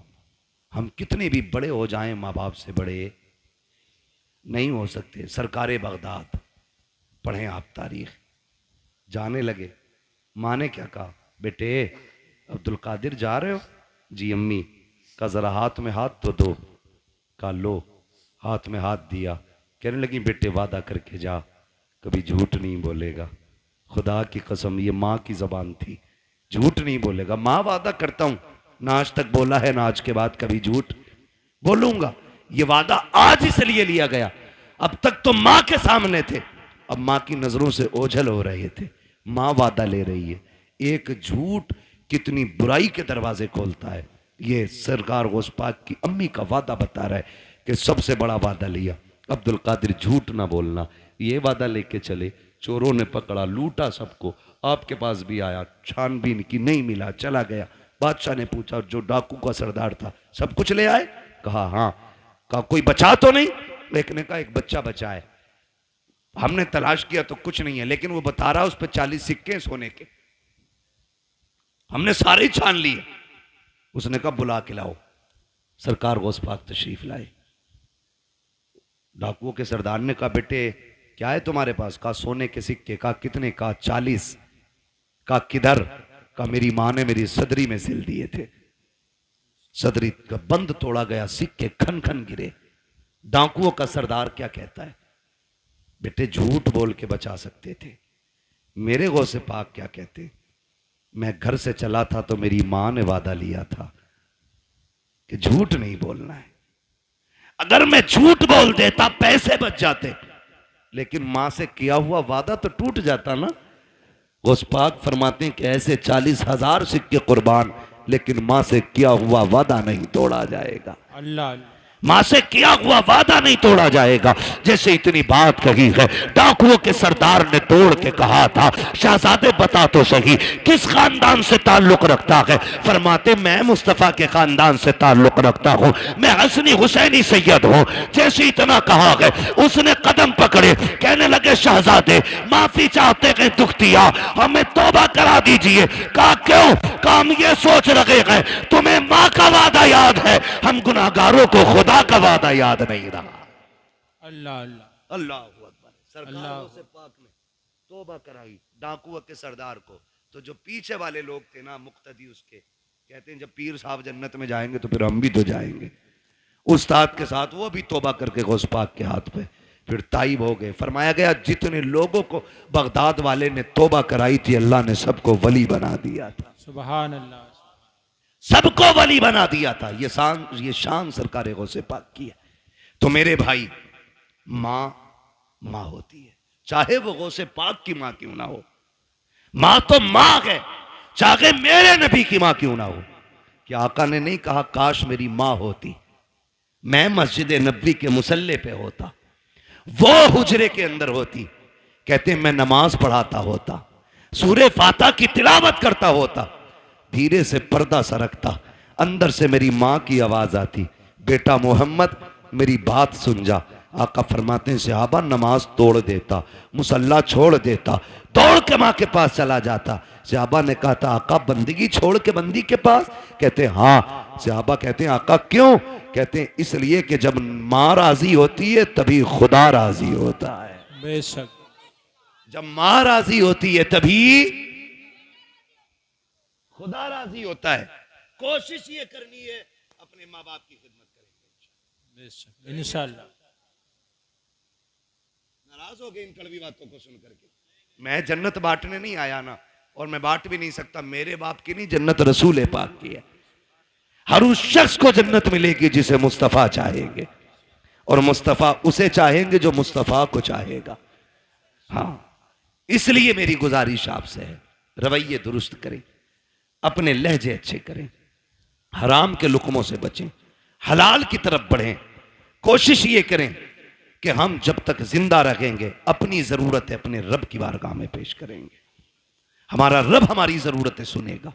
हम कितने भी बड़े हो जाएं, माँ बाप से बड़े नहीं हो सकते। सरकारे बगदाद पढ़ें आप तारीख, जाने लगे, माँ ने क्या कहा, बेटे अब्दुल कादिर जा रहे हो? जी अम्मी। का जरा हाथ में हाथ तो दो। का लो, हाथ में हाथ दिया। कहने लगी बेटे वादा करके जा, कभी झूठ नहीं बोलेगा। खुदा की कसम, ये माँ की जबान थी, झूठ नहीं बोलेगा। माँ वादा करता हूं, ना आज तक बोला है ना आज के बाद कभी झूठ बोलूंगा। ये वादा आज इसलिए लिया गया, अब तक तो माँ के सामने थे, अब माँ की नजरों से ओझल हो रहे थे। माँ वादा ले रही है। एक झूठ कितनी बुराई के दरवाजे खोलता है। ये सरकार गौस पाक की अम्मी का वादा बता रहा है कि सबसे बड़ा वादा लिया, अब्दुल कादिर झूठ ना बोलना। ये वादा लेके चले, चोरों ने पकड़ा, लूटा सबको, आपके पास भी आया, छानबीन की, नहीं मिला, चला गया। बादशाह ने पूछा जो डाकू का सरदार था सब कुछ ले आए? कहा हाँ। कहा कोई बचा तो नहीं? एक ने कहा एक बच्चा बचा है, हमने तलाश किया तो कुछ नहीं है, लेकिन वो बता रहा उस पर 40 सिक्के सोने के, हमने सारे ही छान लिए। उसने कहा बुला के लाओ। सरकार गौस पाक तशरीफ लाए। डाकुओं के सरदार ने कहा बेटे क्या है तुम्हारे पास? कहा सोने के सिक्के। कहा कितने? कहा 40। कहा किधर? कहा मेरी मां ने मेरी सदरी में सिल दिए थे, सदरी का बंद तोड़ा गया, सिक्के खन खन गिरे। डाकुओं का सरदार क्या कहता है? बेटे झूठ बोल के बचा सकते थे। मेरे गौसे पाक क्या कहते? मैं घर से चला था तो मेरी मां ने वादा लिया था कि झूठ नहीं बोलना है। अगर मैं झूठ बोल देता पैसे बच जाते, लेकिन मां से किया हुआ वादा तो टूट जाता ना। गौस पाक फरमाते हैं कि ऐसे 40,000 सिक्के कुर्बान, लेकिन मां से किया हुआ वादा नहीं तोड़ा जाएगा। अल्लाह, मां से किया हुआ वादा नहीं तोड़ा जाएगा। जैसे इतनी बात कही है, डाकुओं के सरदार ने तोड़ के कहा था शहजादे बता तो सही किस खानदान से ताल्लुक रखता है? फरमाते मैं मुस्तफा के खानदान से ताल्लुक रखता हूं, मैं हसनी हुसैनी सैयद हूं। जैसे इतना कहा है, उसने कदम पकड़े, कहने लगे शहजादे माफी चाहते हैं, दुख दिया, हमें तौबा करा दीजिए। कहा क्यों? कहा हम ये सोच रहे हैं तुम्हें मां का वादा याद है, हम गुनाहगारों को खुदा का वादा याद नहीं रहा। अल्लाह अल्लाह अल्लाह अकबर। सरकारों से पाक ने तौबा कराई डाकुओं के सरदार को। तो जो पीछे वाले लोग थे ना मुक्तदी उसके, कहते हैं जब पीर साहब जन्नत में जाएंगे तो फिर हम भी तो जाएंगे। उस्ताद के साथ वो भी तौबा करके गौस पाक के हाथ पे फिर ताइब हो गए। फरमाया गया जितने लोगों को बगदाद वाले ने तौबा कराई थी, अल्लाह ने सबको वली बना दिया था। सुभान अल्लाह, सबको वली बना दिया था। ये शान सरकार गौसे पाक की है। तो मेरे भाई, मां मां होती है, चाहे वो गौसे पाक की मां क्यों ना हो। मां तो मां है। चाहे मेरे नबी की मां क्यों ना हो। कि आका ने नहीं कहा काश मेरी मां होती, मैं मस्जिद नबी के मुसल्ले पे होता, वो हुजरे के अंदर होती, कहते मैं नमाज पढ़ाता होता, सूरे फाता की तिलावत करता होता, धीरे से पर्दा सरकता, अंदर से मेरी मां की आवाज आती, बेटा मोहम्मद मेरी बात सुन जा। आका फरमाते हैं सहाबा नमाज तोड़ देता, मुसल्ला छोड़ देता, दौड़ के मां के पास चला जाता। सहाबा ने कहा था आका बंदगी छोड़ के बंदी के पास? कहते हाँ। सहाबा कहते हैं आका क्यों? कहते हैं इसलिए कि जब मां राजी होती है तभी खुदा राजी होता है। बेशक। जब मां राजी होती है तभी खुदा राजी होता है। कोशिश ये करनी है अपने माँ बाप की खिदमत करेंगे बेशक इंशाअल्लाह। नाराज हो गए इन कड़वी बातों को सुन करके। मैं जन्नत बांटने नहीं आया ना, और मैं बांट भी नहीं सकता। मेरे बाप की नहीं, जन्नत रसूल पाक की है। हर उस शख्स को जन्नत मिलेगी जिसे मुस्तफा चाहेंगे, और मुस्तफा उसे चाहेंगे जो मुस्तफा को चाहेगा। हाँ, इसलिए मेरी गुजारिश आपसे है रवैये दुरुस्त करें, अपने लहजे अच्छे करें, हराम के लुकमों से बचें, हलाल की तरफ बढ़ें। कोशिश ये करें कि हम जब तक जिंदा रहेंगे अपनी जरूरतें अपने रब की बारगाह में पेश करेंगे। हमारा रब हमारी जरूरतें सुनेगा।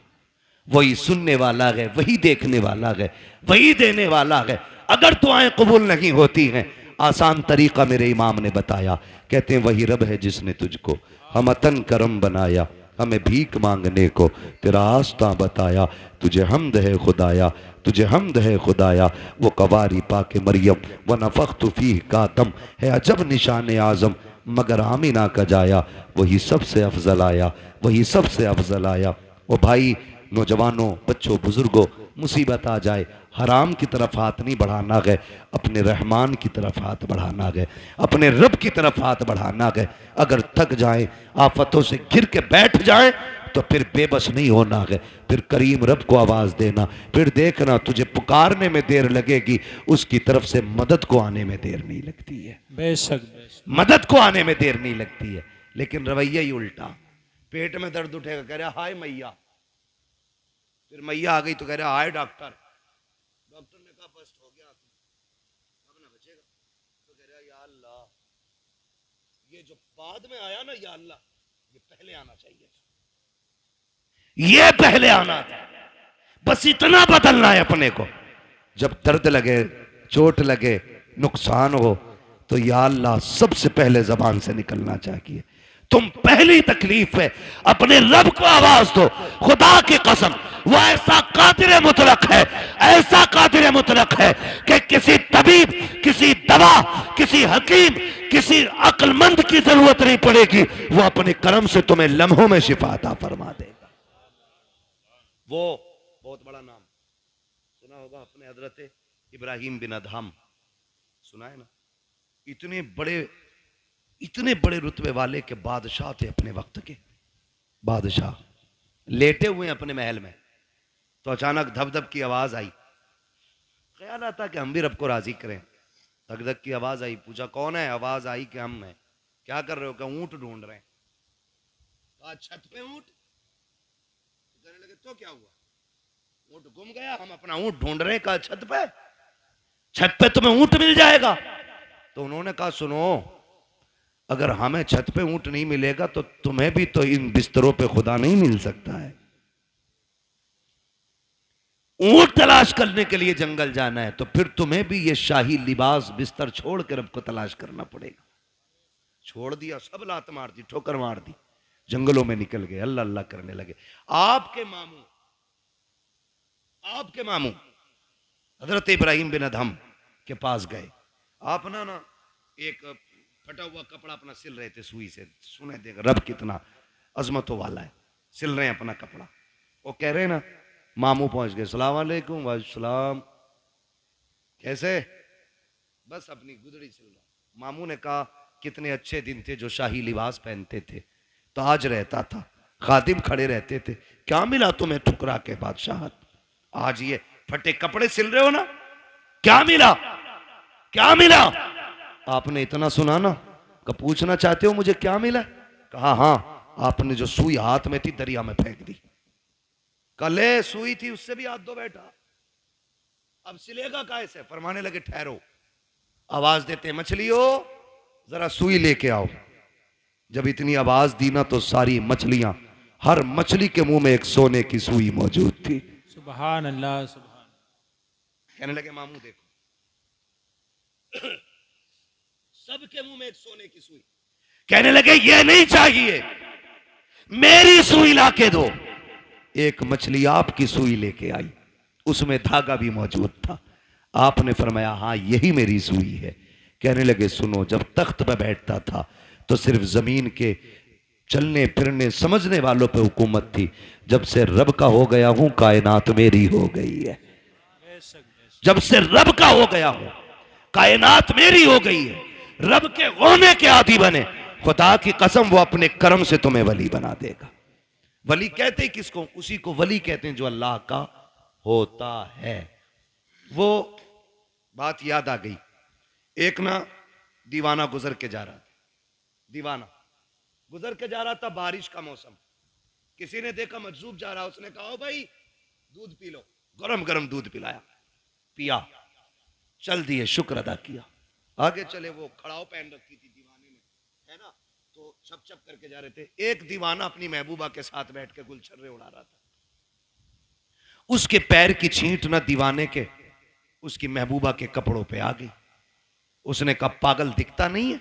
वही सुनने वाला है, वही देखने वाला है, वही देने वाला है। अगर दुआएं कबूल नहीं होती हैं, आसान तरीका मेरे इमाम ने बताया। कहते हैं वही रब है जिसने तुझको हमतन करम बनाया, हमें भीख मांगने को तेरा आस्था बताया। तुझे हमद है खुदाया, तुझे हमद है खुदाया, वो कवारी पाके मरियम व नफख्तु फीह का दम है अजब निशान आजम, मगर आमिना का जाया वही सबसे अफजल आया, वही सबसे अफजल आया। ओ भाई नौजवानों, बच्चों, बुजुर्गों, मुसीबत आ जाए हराम की तरफ हाथ नहीं बढ़ाना है, अपने रहमान की तरफ हाथ बढ़ाना है, अपने रब की तरफ हाथ बढ़ाना है। अगर थक जाए, आफतों से घिर के बैठ जाए तो फिर बेबस नहीं होना है, फिर करीम रब को आवाज देना। फिर देखना तुझे पुकारने में देर लगेगी, उसकी तरफ से मदद को आने में देर नहीं लगती है। बेशक मदद को आने में देर नहीं लगती है। लेकिन रवैया ही उल्टा, पेट में दर्द उठेगा कह रहा हाय मैया, फिर मैया आ गई तो कह रहा हाय डॉक्टर। डॉक्टर ने कहा बस्ट हो गया अब ना बचेगा, तो कह रहा या अल्लाह, ये जो बाद में आया ना या अल्लाह, ये पहले आना चाहिए, ये पहले आना था। बस इतना बदलना है अपने को। जब दर्द लगे, चोट लगे, नुकसान हो, तो या अल्लाह सबसे पहले जबान से निकलना चाहिए। तुम पहली तकलीफ है अपने रब को आवाज दो। खुदा की कसम वो ऐसा कादिर मुतलक है, ऐसा कादिर मुतलक है कि किसी तबीब, किसी दवा, किसी हकीम, किसी अक्लमंद की जरूरत नहीं पड़ेगी। वो अपने करम से तुम्हें लम्हों में शिफा अता फरमा देगा। वो बहुत बड़ा नाम सुना होगा अपने हजरत इब्राहिम बिन अदहम, सुना है ना? इतने बड़े रुतबे वाले के बादशाह थे, अपने वक्त के बादशाह। लेटे हुए अपने महल में, तो अचानक धब धब की आवाज आई। ख्याल आता कि हम भी रब को राजी करें। धक धक की आवाज आई, पूछा कौन है? आवाज आई कि हम हैं। क्या कर रहे हो? क्या ऊंट ढूंढ रहे हैं। कहा छत पे ऊंट। कहने लगे तो क्या हुआ? ऊंट गुम गया, हम अपना ऊंट ढूंढ रहे हैं। कहा छत पे तुम्हें ऊंट मिल जाएगा। तो उन्होंने कहा सुनो, अगर हमें छत पे ऊंट नहीं मिलेगा तो तुम्हें भी तो इन बिस्तरों पे खुदा नहीं मिल सकता है। ऊंट तलाश करने के लिए जंगल जाना है तो फिर तुम्हें भी ये शाही लिबास बिस्तर छोड़ कर रब को तलाश करना पड़ेगा। छोड़ दिया, सब लात मार दी, ठोकर मार दी, जंगलों में निकल गए, अल्लाह अल्लाह करने लगे। आपके मामू हजरत इब्राहिम बिन अदहम के पास गए। आप ना एक फटा हुआ कपड़ा अपना सिल रहे थे सुई से। सुने देगा रब कितना अजमतों वाला है, सिल रहे हैं अपना कपड़ा। वो कह रहे हैं ना, मामू पहुंच गए, सलाम वालेकुम। वालेकुम, कैसे? बस अपनी गुदड़ी सिल रहा। मामू ने कहा कितने अच्छे दिन थे जो शाही लिबास पहनते थे, ताज रहता था, खादिम खड़े रहते थे, क्या मिला तुम्हें ठुकरा के बादशाहत? आज ये फटे कपड़े सिल रहे हो ना, क्या मिला? क्या मिला? आपने इतना सुना ना, कि पूछना चाहते हो मुझे क्या मिला? कहा हाँ, आपने जो सुई हाथ में थी दरिया में फेंक दी। कले सुई थी उससे भी हाथ धो बैठा, अब सिलेगा काय से? फरमाने लगे ठहरो, आवाज देते मछलियों जरा सुई लेके आओ। जब इतनी आवाज दी ना तो सारी मछलियां, हर मछली के मुंह में एक सोने की सुई मौजूद थी। सुभान अल्लाह सुभान। कहने लगे मामू देखो, सबके मुंह में एक सोने की सुई। कहने लगे ये नहीं चाहिए, मेरी सुई लाके दो। एक मछली आपकी सुई लेके आई, उसमें धागा भी मौजूद था। आपने फरमाया हाँ यही मेरी सुई है। कहने लगे सुनो, जब तख्त पर बैठता था तो सिर्फ जमीन के चलने फिरने समझने वालों पे हुकूमत थी। जब से रब का हो गया हूं कायनात मेरी हो गई है। जब से रब का हो गया हूं कायनात मेरी हो गई है। रब के होने के आदी बने, खुदा की कसम वो अपने कर्म से तुम्हें वली बना देगा। वली कहते हैं किसको? उसी को वली कहते हैं जो अल्लाह का होता है। वो बात याद आ गई, एक ना दीवाना गुजर के जा रहा था, दीवाना गुजर के जा रहा था, बारिश का मौसम। किसी ने देखा मजजूब जा रहा, उसने कहा भाई दूध पी लो, गरम गरम दूध पिलाया, पिया, चल दिए, शुक्र अदा किया, आगे चले। वो खड़ाव पहन रखी थी दीवाने ने, है ना, तो छप छप करके जा रहे थे। एक दीवाना अपनी महबूबा के साथ बैठ के गुलछर्रे उड़ा रहा था। उसके पैर की छींट ना दीवाने के उसकी महबूबा के कपड़ों पे आ गई। उसने कहा पागल दिखता नहीं है?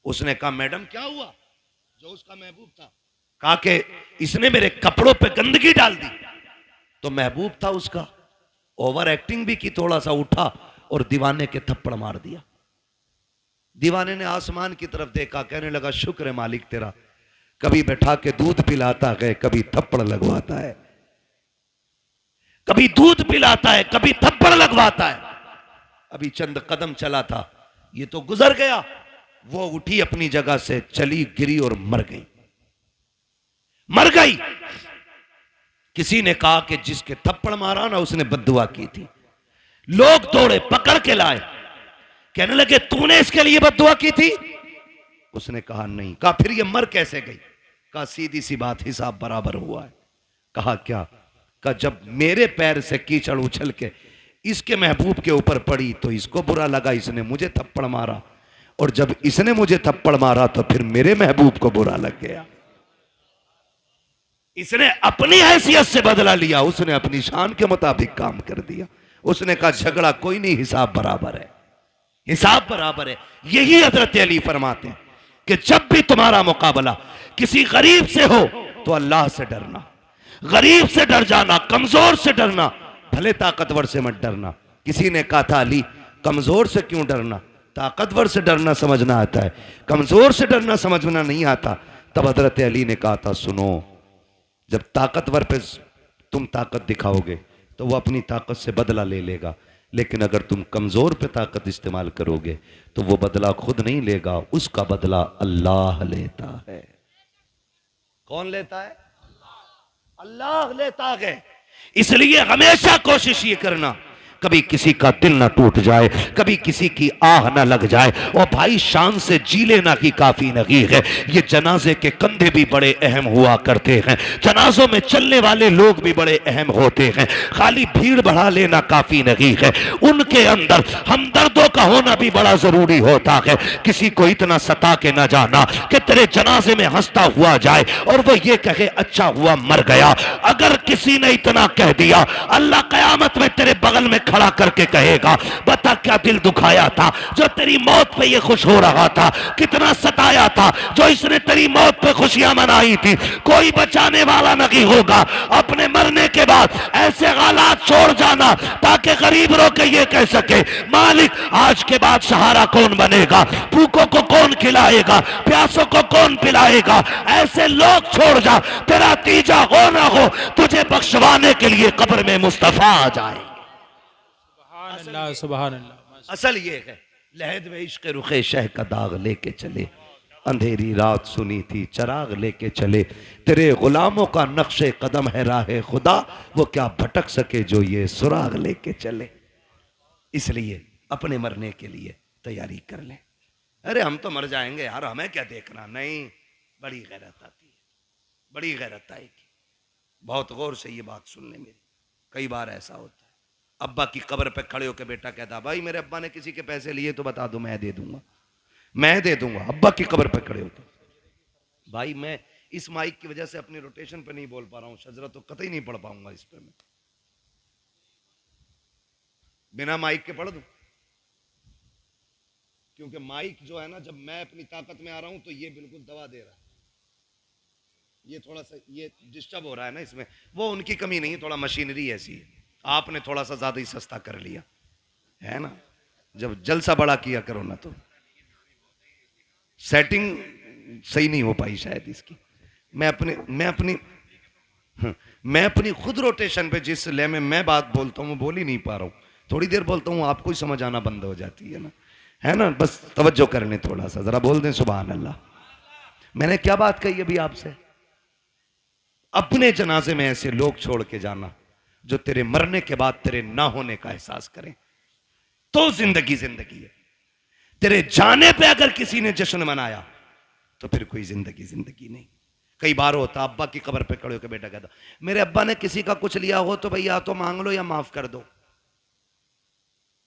उसने कहा मैडम क्या हुआ? जो उसका महबूब था कहा कि इसने मेरे कपड़ों पे गंदगी डाल दी। तो महबूब था उसका, ओवर एक्टिंग भी की, थोड़ा सा उठा और दीवाने के थप्पड़ मार दिया। दीवाने ने आसमान की तरफ देखा, कहने लगा शुक्र है मालिक तेरा, कभी बैठा के दूध पिलाता है, कभी थप्पड़ लगवाता है, कभी दूध पिलाता है, कभी थप्पड़ लगवाता है। अभी चंद कदम चला था, ये तो गुजर गया। वो उठी अपनी जगह से, चली, गिरी और मर गई, मर गई। किसी ने कहा कि जिसके थप्पड़ मारा ना उसने बद्दुआ की थी। लोग दौड़े, पकड़ के लाए, कहने लगे तूने इसके लिए बद्दुआ की थी? उसने कहा नहीं। कहा फिर ये मर कैसे गई? कहा सीधी सी बात, हिसाब बराबर हुआ है। कहा क्या? कहा जब मेरे पैर से कीचड़ उछल के इसके महबूब के ऊपर पड़ी तो इसको बुरा लगा, इसने मुझे थप्पड़ मारा, और जब इसने मुझे थप्पड़ मारा तो फिर मेरे महबूब को बुरा लग गया। इसने अपनी हैसियत से बदला लिया, उसने अपनी शान के मुताबिक काम कर दिया। उसने कहा झगड़ा कोई नहीं, हिसाब बराबर है, हिसाब बराबर है। यही हजरत अली फरमाते हैं कि जब भी तुम्हारा मुकाबला किसी गरीब से हो तो अल्लाह से डरना, गरीब से डर जाना, कमजोर से डरना, भले ताकतवर से मत डरना। किसी ने कहा था अली कमजोर से क्यों डरना? ताकतवर से डरना समझना आता है, कमजोर से डरना समझना नहीं आता। तब हजरत अली ने कहा था सुनो, जब ताकतवर पे तुम ताकत दिखाओगे तो वो अपनी ताकत से बदला ले लेगा, लेकिन अगर तुम कमजोर पे ताकत इस्तेमाल करोगे तो वो बदला खुद नहीं लेगा, उसका बदला अल्लाह लेता है। कौन लेता है? अल्लाह लेता है। इसलिए हमेशा कोशिश ये करना कभी किसी का दिल ना टूट जाए, कभी किसी की आह ना लग जाए। और भाई शान से जी लेना की काफी नहीं है। ये जनाजे के कंधे भी बड़े अहम हुआ करते हैं, जनाजों में चलने वाले लोग भी बड़े अहम होते हैं। खाली भीड़ बढ़ा लेना काफी नहीं है, उनके अंदर हमदर्दों का होना भी बड़ा जरूरी होता है। किसी को इतना सता के ना जाना कि तेरे जनाजे में हंसता हुआ जाए और वो ये कहे अच्छा हुआ मर गया। अगर किसी ने इतना कह दिया, अल्लाह कयामत में तेरे बगल में खड़ा करके कहेगा बता क्या दिल दुखाया था जो तेरी मौत पे ये खुश हो रहा था, कितना सताया था जो इसने तेरी मौत पे खुशियां मनाई थी। कोई बचाने वाला नहीं होगा। अपने मरने के बाद ऐसे हालात छोड़ जाना ताकि गरीब रो के ये कह सके मालिक आज के बाद सहारा कौन बनेगा, भूखों को कौन खिलाएगा, प्यासों को कौन पिलाएगा। ऐसे लोग छोड़ जा, तेरा तीजा हो ना हो तुझे बख्शवाने के लिए कब्र में मुस्तफा आ जाए। सुभान अल्लाह। असल ये है लहद में इश्क रुखे शह का दाग लेके चले, अंधेरी रात सुनी थी चराग लेके चले, तेरे गुलामों का नक्शे कदम है राहे खुदा, वो क्या भटक सके जो ये सुराग लेके चले। इसलिए अपने मरने के लिए तैयारी कर ले। अरे हम तो मर जाएंगे यार, हमें क्या देखना। नहीं, बड़ी गैरत आती है, बड़ी गैरत आएगी। बहुत गौर से ये बात सुनने मेरी। कई बार ऐसा होता है, अब्बा की कब्र पे खड़े होकर बेटा कहता भाई मेरे अब्बा ने किसी के पैसे लिए तो बता दो, मैं दे दूंगा, मैं दे दूंगा। अब्बा की कब्र पे खड़े होते। भाई मैं इस माइक की वजह से अपनी रोटेशन पे नहीं बोल पा रहा हूं, शजरा तो कतई नहीं पढ़ पाऊंगा इस पे। मैं बिना माइक के पढ़ दूं, क्योंकि माइक जो है ना, जब मैं अपनी ताकत में आ रहा हूं तो ये बिल्कुल दबा दे रहा है। ये थोड़ा सा ये डिस्टर्ब हो रहा है ना इसमें, वो उनकी कमी नहीं, थोड़ा मशीनरी ऐसी है, आपने थोड़ा सा ज्यादा ही सस्ता कर लिया है ना। जब जलसा बड़ा किया करो ना तो सेटिंग सही नहीं हो पाई शायद इसकी। मैं अपनी खुद रोटेशन पे जिस ले में मैं बात बोलता हूँ वो बोल ही नहीं पा रहा हूँ। थोड़ी देर बोलता हूँ आपको ही समझ आना बंद हो जाती है ना। बस तवज्जो करने थोड़ा सा, जरा बोल दें सुभान अल्लाह। मैंने क्या बात कही अभी आपसे? अपने जनाजे में ऐसे लोग छोड़ के जाना जो तेरे मरने के बाद तेरे ना होने का एहसास करें, तो जिंदगी जिंदगी है। तेरे जाने पे अगर किसी ने जश्न मनाया तो फिर कोई जिंदगी जिंदगी नहीं। कई बार होता अब्बा की कब्र पे खड़े होकर बेटा कहता मेरे अब्बा ने किसी का कुछ लिया हो तो भैया तो मांग लो या माफ कर दो,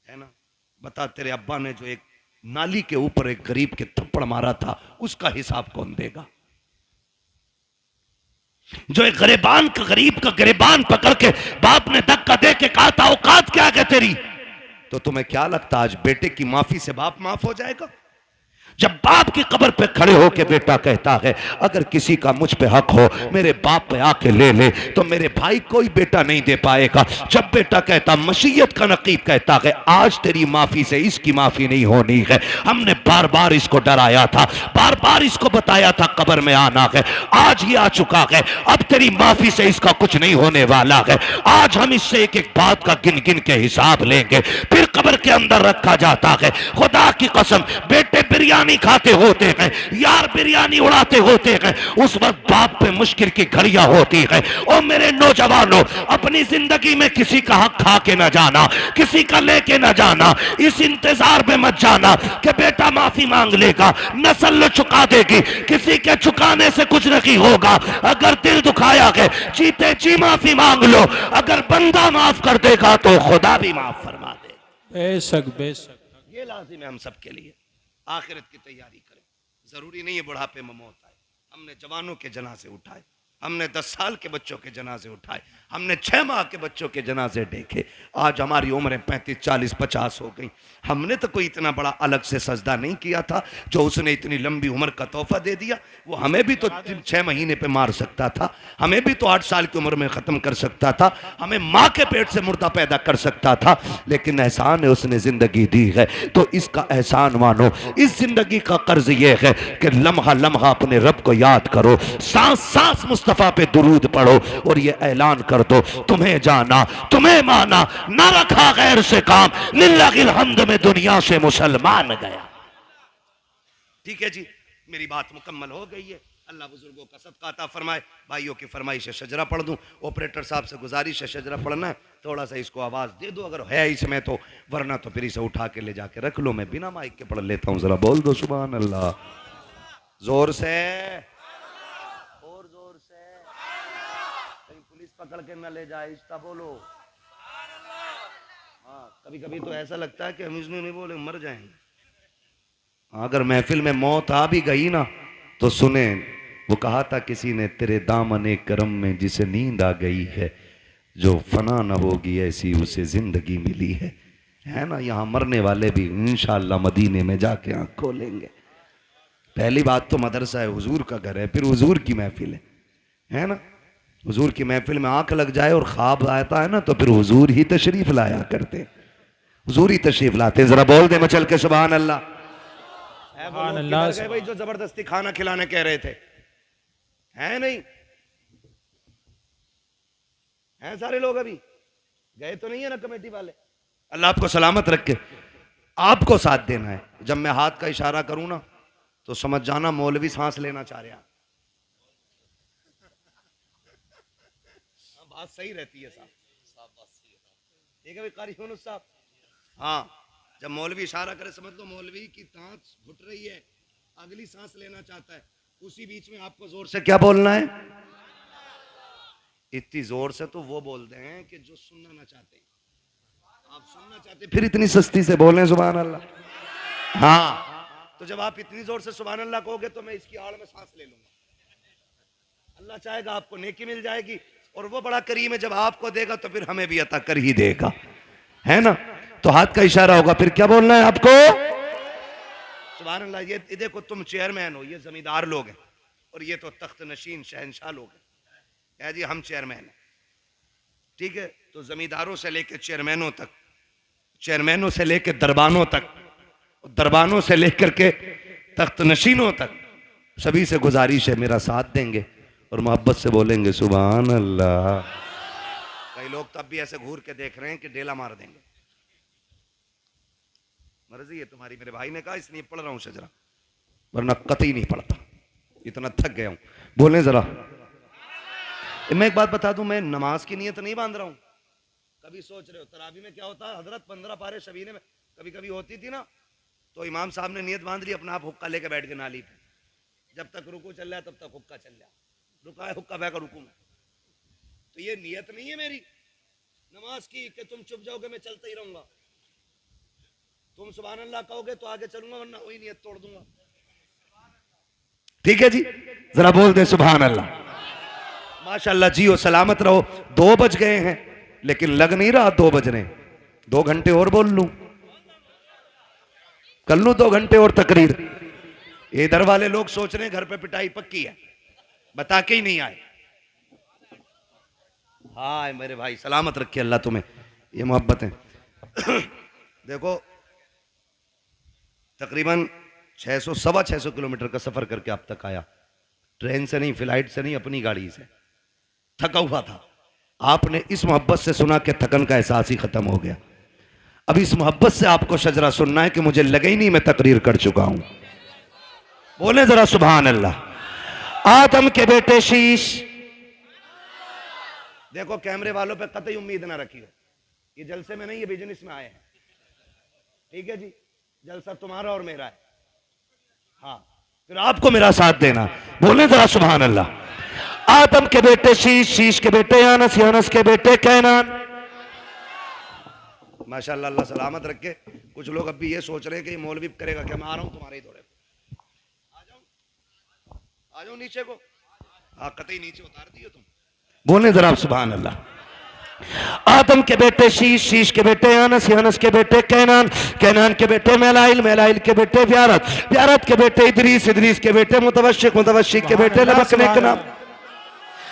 है ना। बता तेरे अब्बा ने जो एक नाली के ऊपर एक गरीब के थप्पड़ मारा था उसका हिसाब कौन देगा? जो एक गरीबान का गरीब का गिरबान पकड़ के बाप ने धक्का दे के कहा था औकात क्या है तेरी, तो तुम्हें क्या लगता आज बेटे की माफी से बाप माफ हो जाएगा? जब बाप की कब्र पे खड़े होके बेटा कहता है अगर किसी का मुझ पे हक हो मेरे बाप पे आके ले ले, तो मेरे भाई कोई बेटा नहीं दे पाएगा। जब बेटा कहता मशीयत का नकीब कहता है आज तेरी माफी से इसकी माफी नहीं होनी है, हमने बार बार इसको डराया था, बार बार इसको बताया था कब्र में आना है, आज ये आ चुका है, अब तेरी माफी से इसका कुछ नहीं होने वाला है। आज हम इससे एक एक बात का गिन गिन के हिसाब लेंगे, फिर कब्र के अंदर रखा जाता है। खुदा की कसम बेटे बिरयानी खाते होते हैं, यार बिरयानी उड़ाते होते हैं, उस वक्त बाप पे मुश्किल की घड़ियां होती है। ओ मेरे नौजवानों, अपनी जिंदगी में किसी का हक खा के ना जाना, किसी का लेके ना जाना, इस इंतजार में मत जाना कि बेटा माफी मांग लेगा, नस्ल चुका देगी, किसी के चुकाने से कुछ नहीं होगा। अगर दिल दुखाया है जीते जी माफी मांग लो, अगर बंदा माफ कर देगा तो खुदा भी माफ फरमा दे। बेशक बेशक, ये लाजिम है हम सबके लिए। आखिरत की तैयारी करें, जरूरी नहीं है बुढ़ापे में मौत आए। हमने जवानों के जनाजे उठाए, हमने 10 साल के बच्चों के जनाजे उठाए, हमने 6 माह के बच्चों के जनाजे देखे। आज हमारी उम्रें 35, 40, 50 हो गई। हमने तो कोई इतना बड़ा अलग से सजदा नहीं किया था, जो उसने इतनी लंबी उम्र का तोहफा दे दिया। वो हमें भी तो 6 महीने पे मार सकता था, हमें भी तो 8 साल की उम्र में खत्म कर सकता था, हमें माँ के पेट से मुर्दा पैदा कर सकता था, लेकिन एहसान है उसने जिंदगी दी है तो इसका एहसान मानो। इस जिंदगी का कर्ज ये है कि लम्हा लम्हा अपने रब को याद करो, सांस सांस मुस्तफा पे दुरूद पढ़ो और ये ऐलान कर दो तुम्हें जाना तुम्हें माना, ना रखा गैर से काम, लिल्लाहिल हम्द में दुनिया से मुसलमान गया। ठीक है जी, मेरी बात मुकम्मल हो गई है। अल्लाह बुजुर्गों का सदका अता फरमाए। भाइयों की फरमाइश है शजरा पढ़ दूं, ऑपरेटर साहब से गुजारिश है शजरा पढ़ना है, थोड़ा सा इसको आवाज दे दो अगर है इसमें तो, वरना तो फिर इसे उठा के ले जाके रख लो, मैं बिना माइक के पढ़ लेता हूं। जरा बोल दो सुभान अल्लाह, जोर से और जोर से, कहीं पुलिस पकड़ के न ले जाए, इसका बोलो। हाँ, कभी कभी तो ऐसा लगता है कि हम इसमें नहीं बोले मर जाएंगे। अगर महफिल में मौत आ भी गई ना तो सुने, वो कहा था किसी ने तेरे दामन करम में जिसे नींद आ गई है, जो फना न होगी ऐसी उसे जिंदगी मिली है ना। यहाँ मरने वाले भी इंशाअल्लाह मदीने में जाके आंख खोलेंगे। पहली बात तो मदरसा है, हुजूर का घर है, फिर हुजूर की महफिल है ना। हुजूर की महफिल में आंख लग जाए और ख्वाब आता है ना तो फिर हुजूर ही तशरीफ लाया करते, हुजूर ही तशरीफ लाते। जरा बोल दे मचल के सुभान अल्लाह। भाई जो जबरदस्ती खाना खिलाने कह रहे थे, हैं नहीं हैं सारे लोग अभी गए तो नहीं है ना कमेटी वाले। अल्लाह आपको सलामत रखे, आपको साथ देना है। जब मैं हाथ का इशारा करूं ना तो समझ जाना मौलवी सांस लेना चाह रहे हैं। बात सही रहती है साहब, ठीक है कारी यूनुस साहब। हाँ, जब मौलवी इशारा करे समझ लो मौलवी की सांस घुट रही है, अगली सांस लेना चाहता है, उसी बीच में आपको जोर से क्या बोलना है? इतनी जोर से तो वो बोलते हैं कि जो सुनना ना चाहते, आप सुनना चाहते फिर इतनी सस्ती से बोले सुभान अल्लाह। हाँ, तो जब आप इतनी जोर से सुभान अल्लाह कहोगे तो मैं इसकी आड़ में सांस ले लूंगा। अल्लाह चाहेगा आपको नेकी मिल जाएगी, और वो बड़ा करीम है, जब आपको देगा तो फिर हमें भी अता कर ही देगा, है ना। तो हाथ का इशारा होगा, फिर क्या बोलना है आपको? सुभान अल्लाह। ये देखो, तुम चेयरमैन हो, ये जमींदार लोग हैं, और ये तो तख्त नशीन शहनशाह लोग हैं। कह जी हम चेयरमैन हैं, ठीक है। तो जमींदारों से लेकर चेयरमैनों तक, चेयरमैनों से लेकर दरबानों तक, दरबानों से लेकर के तख्त नशीनों तक, सभी से गुजारिश है मेरा साथ देंगे और मोहब्बत से बोलेंगे सुभान अल्लाह। कई लोग तब भी ऐसे घूर के देख रहे हैं कि डेला मार देंगे। मर्जी है तुम्हारी, मेरे भाई ने कहा इसलिए पढ़ रहा हूं शजरा, वरना कतई नहीं पढ़ता, इतना थक गया हूं। बोले जरा। मैं एक बात बता दूं, मैं नमाज की नीयत नहीं बांध रहा हूं। कभी सोच रहे हो तरावी में क्या होता है, हजरत 15 पारे शबीने में कभी कभी होती थी ना, तो इमाम साहब ने नीयत बांध ली, अपना आप हुक्का लेके बैठ के नाली पे, जब तक रुकू चल रहा है तब तक हुक्का चल रहा, रुका है हुक्का बहकर रुकू में। तो ये नीयत नहीं है मेरी नमाज की कि तुम चुप जाओगे मैं चलता ही रहूंगा। तुम सुभान अल्लाह कहोगे तो आगे चलूंगा, वरना वही नीयत तोड़ दूंगा। ठीक है जी, जरा बोल दे सुभान अल्लाह। माशाअल्लाह, जियो सलामत रहो। 2 बज गए हैं, लेकिन लग नहीं रहा 2 बजने। 2 घंटे और बोल लूं, कर लूं 2 घंटे और तकरीर। इधर वाले लोग सोच रहे हैं घर पे पिटाई पक्की है, बता के ही नहीं आए। हाँ मेरे भाई, सलामत रखे अल्लाह तुम्हें, ये मोहब्बत है। देखो, तकरीबन 600-650 किलोमीटर का सफर करके आप तक आया, ट्रेन से नहीं, फ्लाइट से नहीं, अपनी गाड़ी से। थका हुआ था, आपने इस मोहब्बत से सुना कि थकन का एहसास ही खत्म हो गया। अब इस मोहब्बत से आपको शजरा सुनना है कि मुझे लगे ही नहीं मैं तकरीर कर चुका हूं। बोले जरा सुभान अल्लाह। आदम के बेटे शीश। देखो, कैमरे वालों पे कतई उम्मीद ना रखिए, ये जलसे में नहीं, ये बिजनेस में आए हैं, ठीक है जी। जलसा तुम्हारा और मेरा है, हाँ, फिर आपको मेरा साथ देना। बोले जरा सुभान अल्लाह। आदम के बेटे शीश, शीश के बेटे यानस, यानस के बेटे कैनान। माशाअल्लाह, अल्लाह सलामत रखे। कुछ लोग अब भी ये सोच रहे हैं कि ये मौलवी करेगा क्या, मैं आ रहा हूं तुम्हारे ही दौरे, आ जाओ नीचे को। हाँ, कतई नीचे उतार दिए तुम। बोले जरा सुभान अल्लाह। आदम के बेटे शीश, शीश के बेटे यानस, यानस के बेटे कैनान, कैनान के बेटे मेलाइल, मेलाइल के बेटे व्यारत, व्यारत के बेटे इदरीस, इदरीस के बेटे मुतवशिक, मुतवशिक के बेटे लबकने का नाम,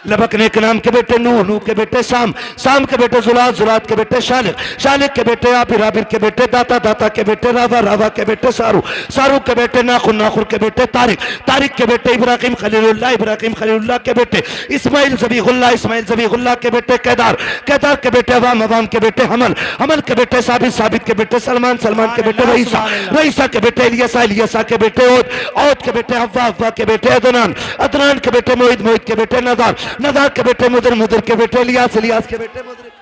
लबकने के नाम के बेटे नूह, नूह के बेटे शाम, शाम के बेटे जुलात, जुलात के बेटे शालिक, शालिक के बेटे आबिर, आबिर के बेटे दाता, दाता के बेटे रावा, रावा के बेटे सारू, सारू के बेटे नाखुर, नाखुर के बेटे तारिक, तारिक के बेटे इब्राहिम खलीलुल्लाह, इब्राहिम खलीलुल्लाह के बेटे इस्माइल ज़बीहुल्लाह, इस्माइल ज़बीहुल्लाह के बेटे केदार, केदार के बेटे अवाम, अवाम के बेटे हमल, हमल के बेटे साबित, साबित के बेटे सलमान, सलमान के बेटे रईसा, रईसा के बेटे इलियासा, इलियासा के बेटे औद, औद के बेटे हव्वा, हव्वा के बेटे अदनान, अदनान के बेटे मोहित, मोहित के बेटे नदार, नदार के बेटे मुदर, मुदर के बेटे इलियास, इलियास के बेटे मुदरिक,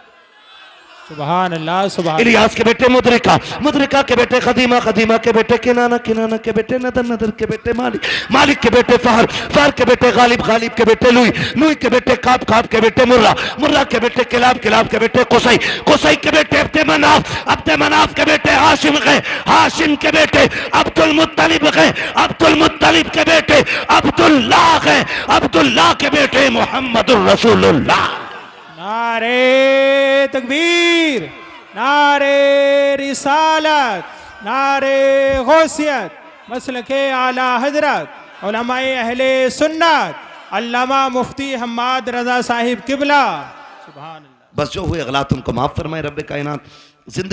सुभान अल्लाह, सुभान इलियास के बेटे मुदरिका, मुदरिका के बेटे खदीमा, खदीमा के बेटे किनाना, किनाना के बेटे नदर, नदर के बेटे मालिक, मालिक के बेटे फहर, फहर के बेटे गालिब, गालिब के बेटे लुई, लुई के बेटे काब, काब के बेटे मुर्रा, मुर्रा के बेटे किलाब, किलाब के बेटे कुसई, कुसई के बेटे अब्दे मनाफ, अब्दे मनाफ के बेटे हाशिम गए, हाशिम के बेटे अब्दुल मुत्तलिब गए, अब्दुल मुत्तलिब के बेटे अब्दुल्लाह गए, अब्दुल्लाह के बेटे मोहम्मदुर रसूलुल्लाह। नारे तकबीर, नारे रिसालत, नारे गौसियत, मसलके आला हजरत उलमाए अहले सुन्नत अल्लामा मुफ्ती हम्माद रजा साहिब किबला। सुभान अल्लाह। बस जो हुए गलत उनको माफ फरमाए रब्बे कायनात। जिंदगी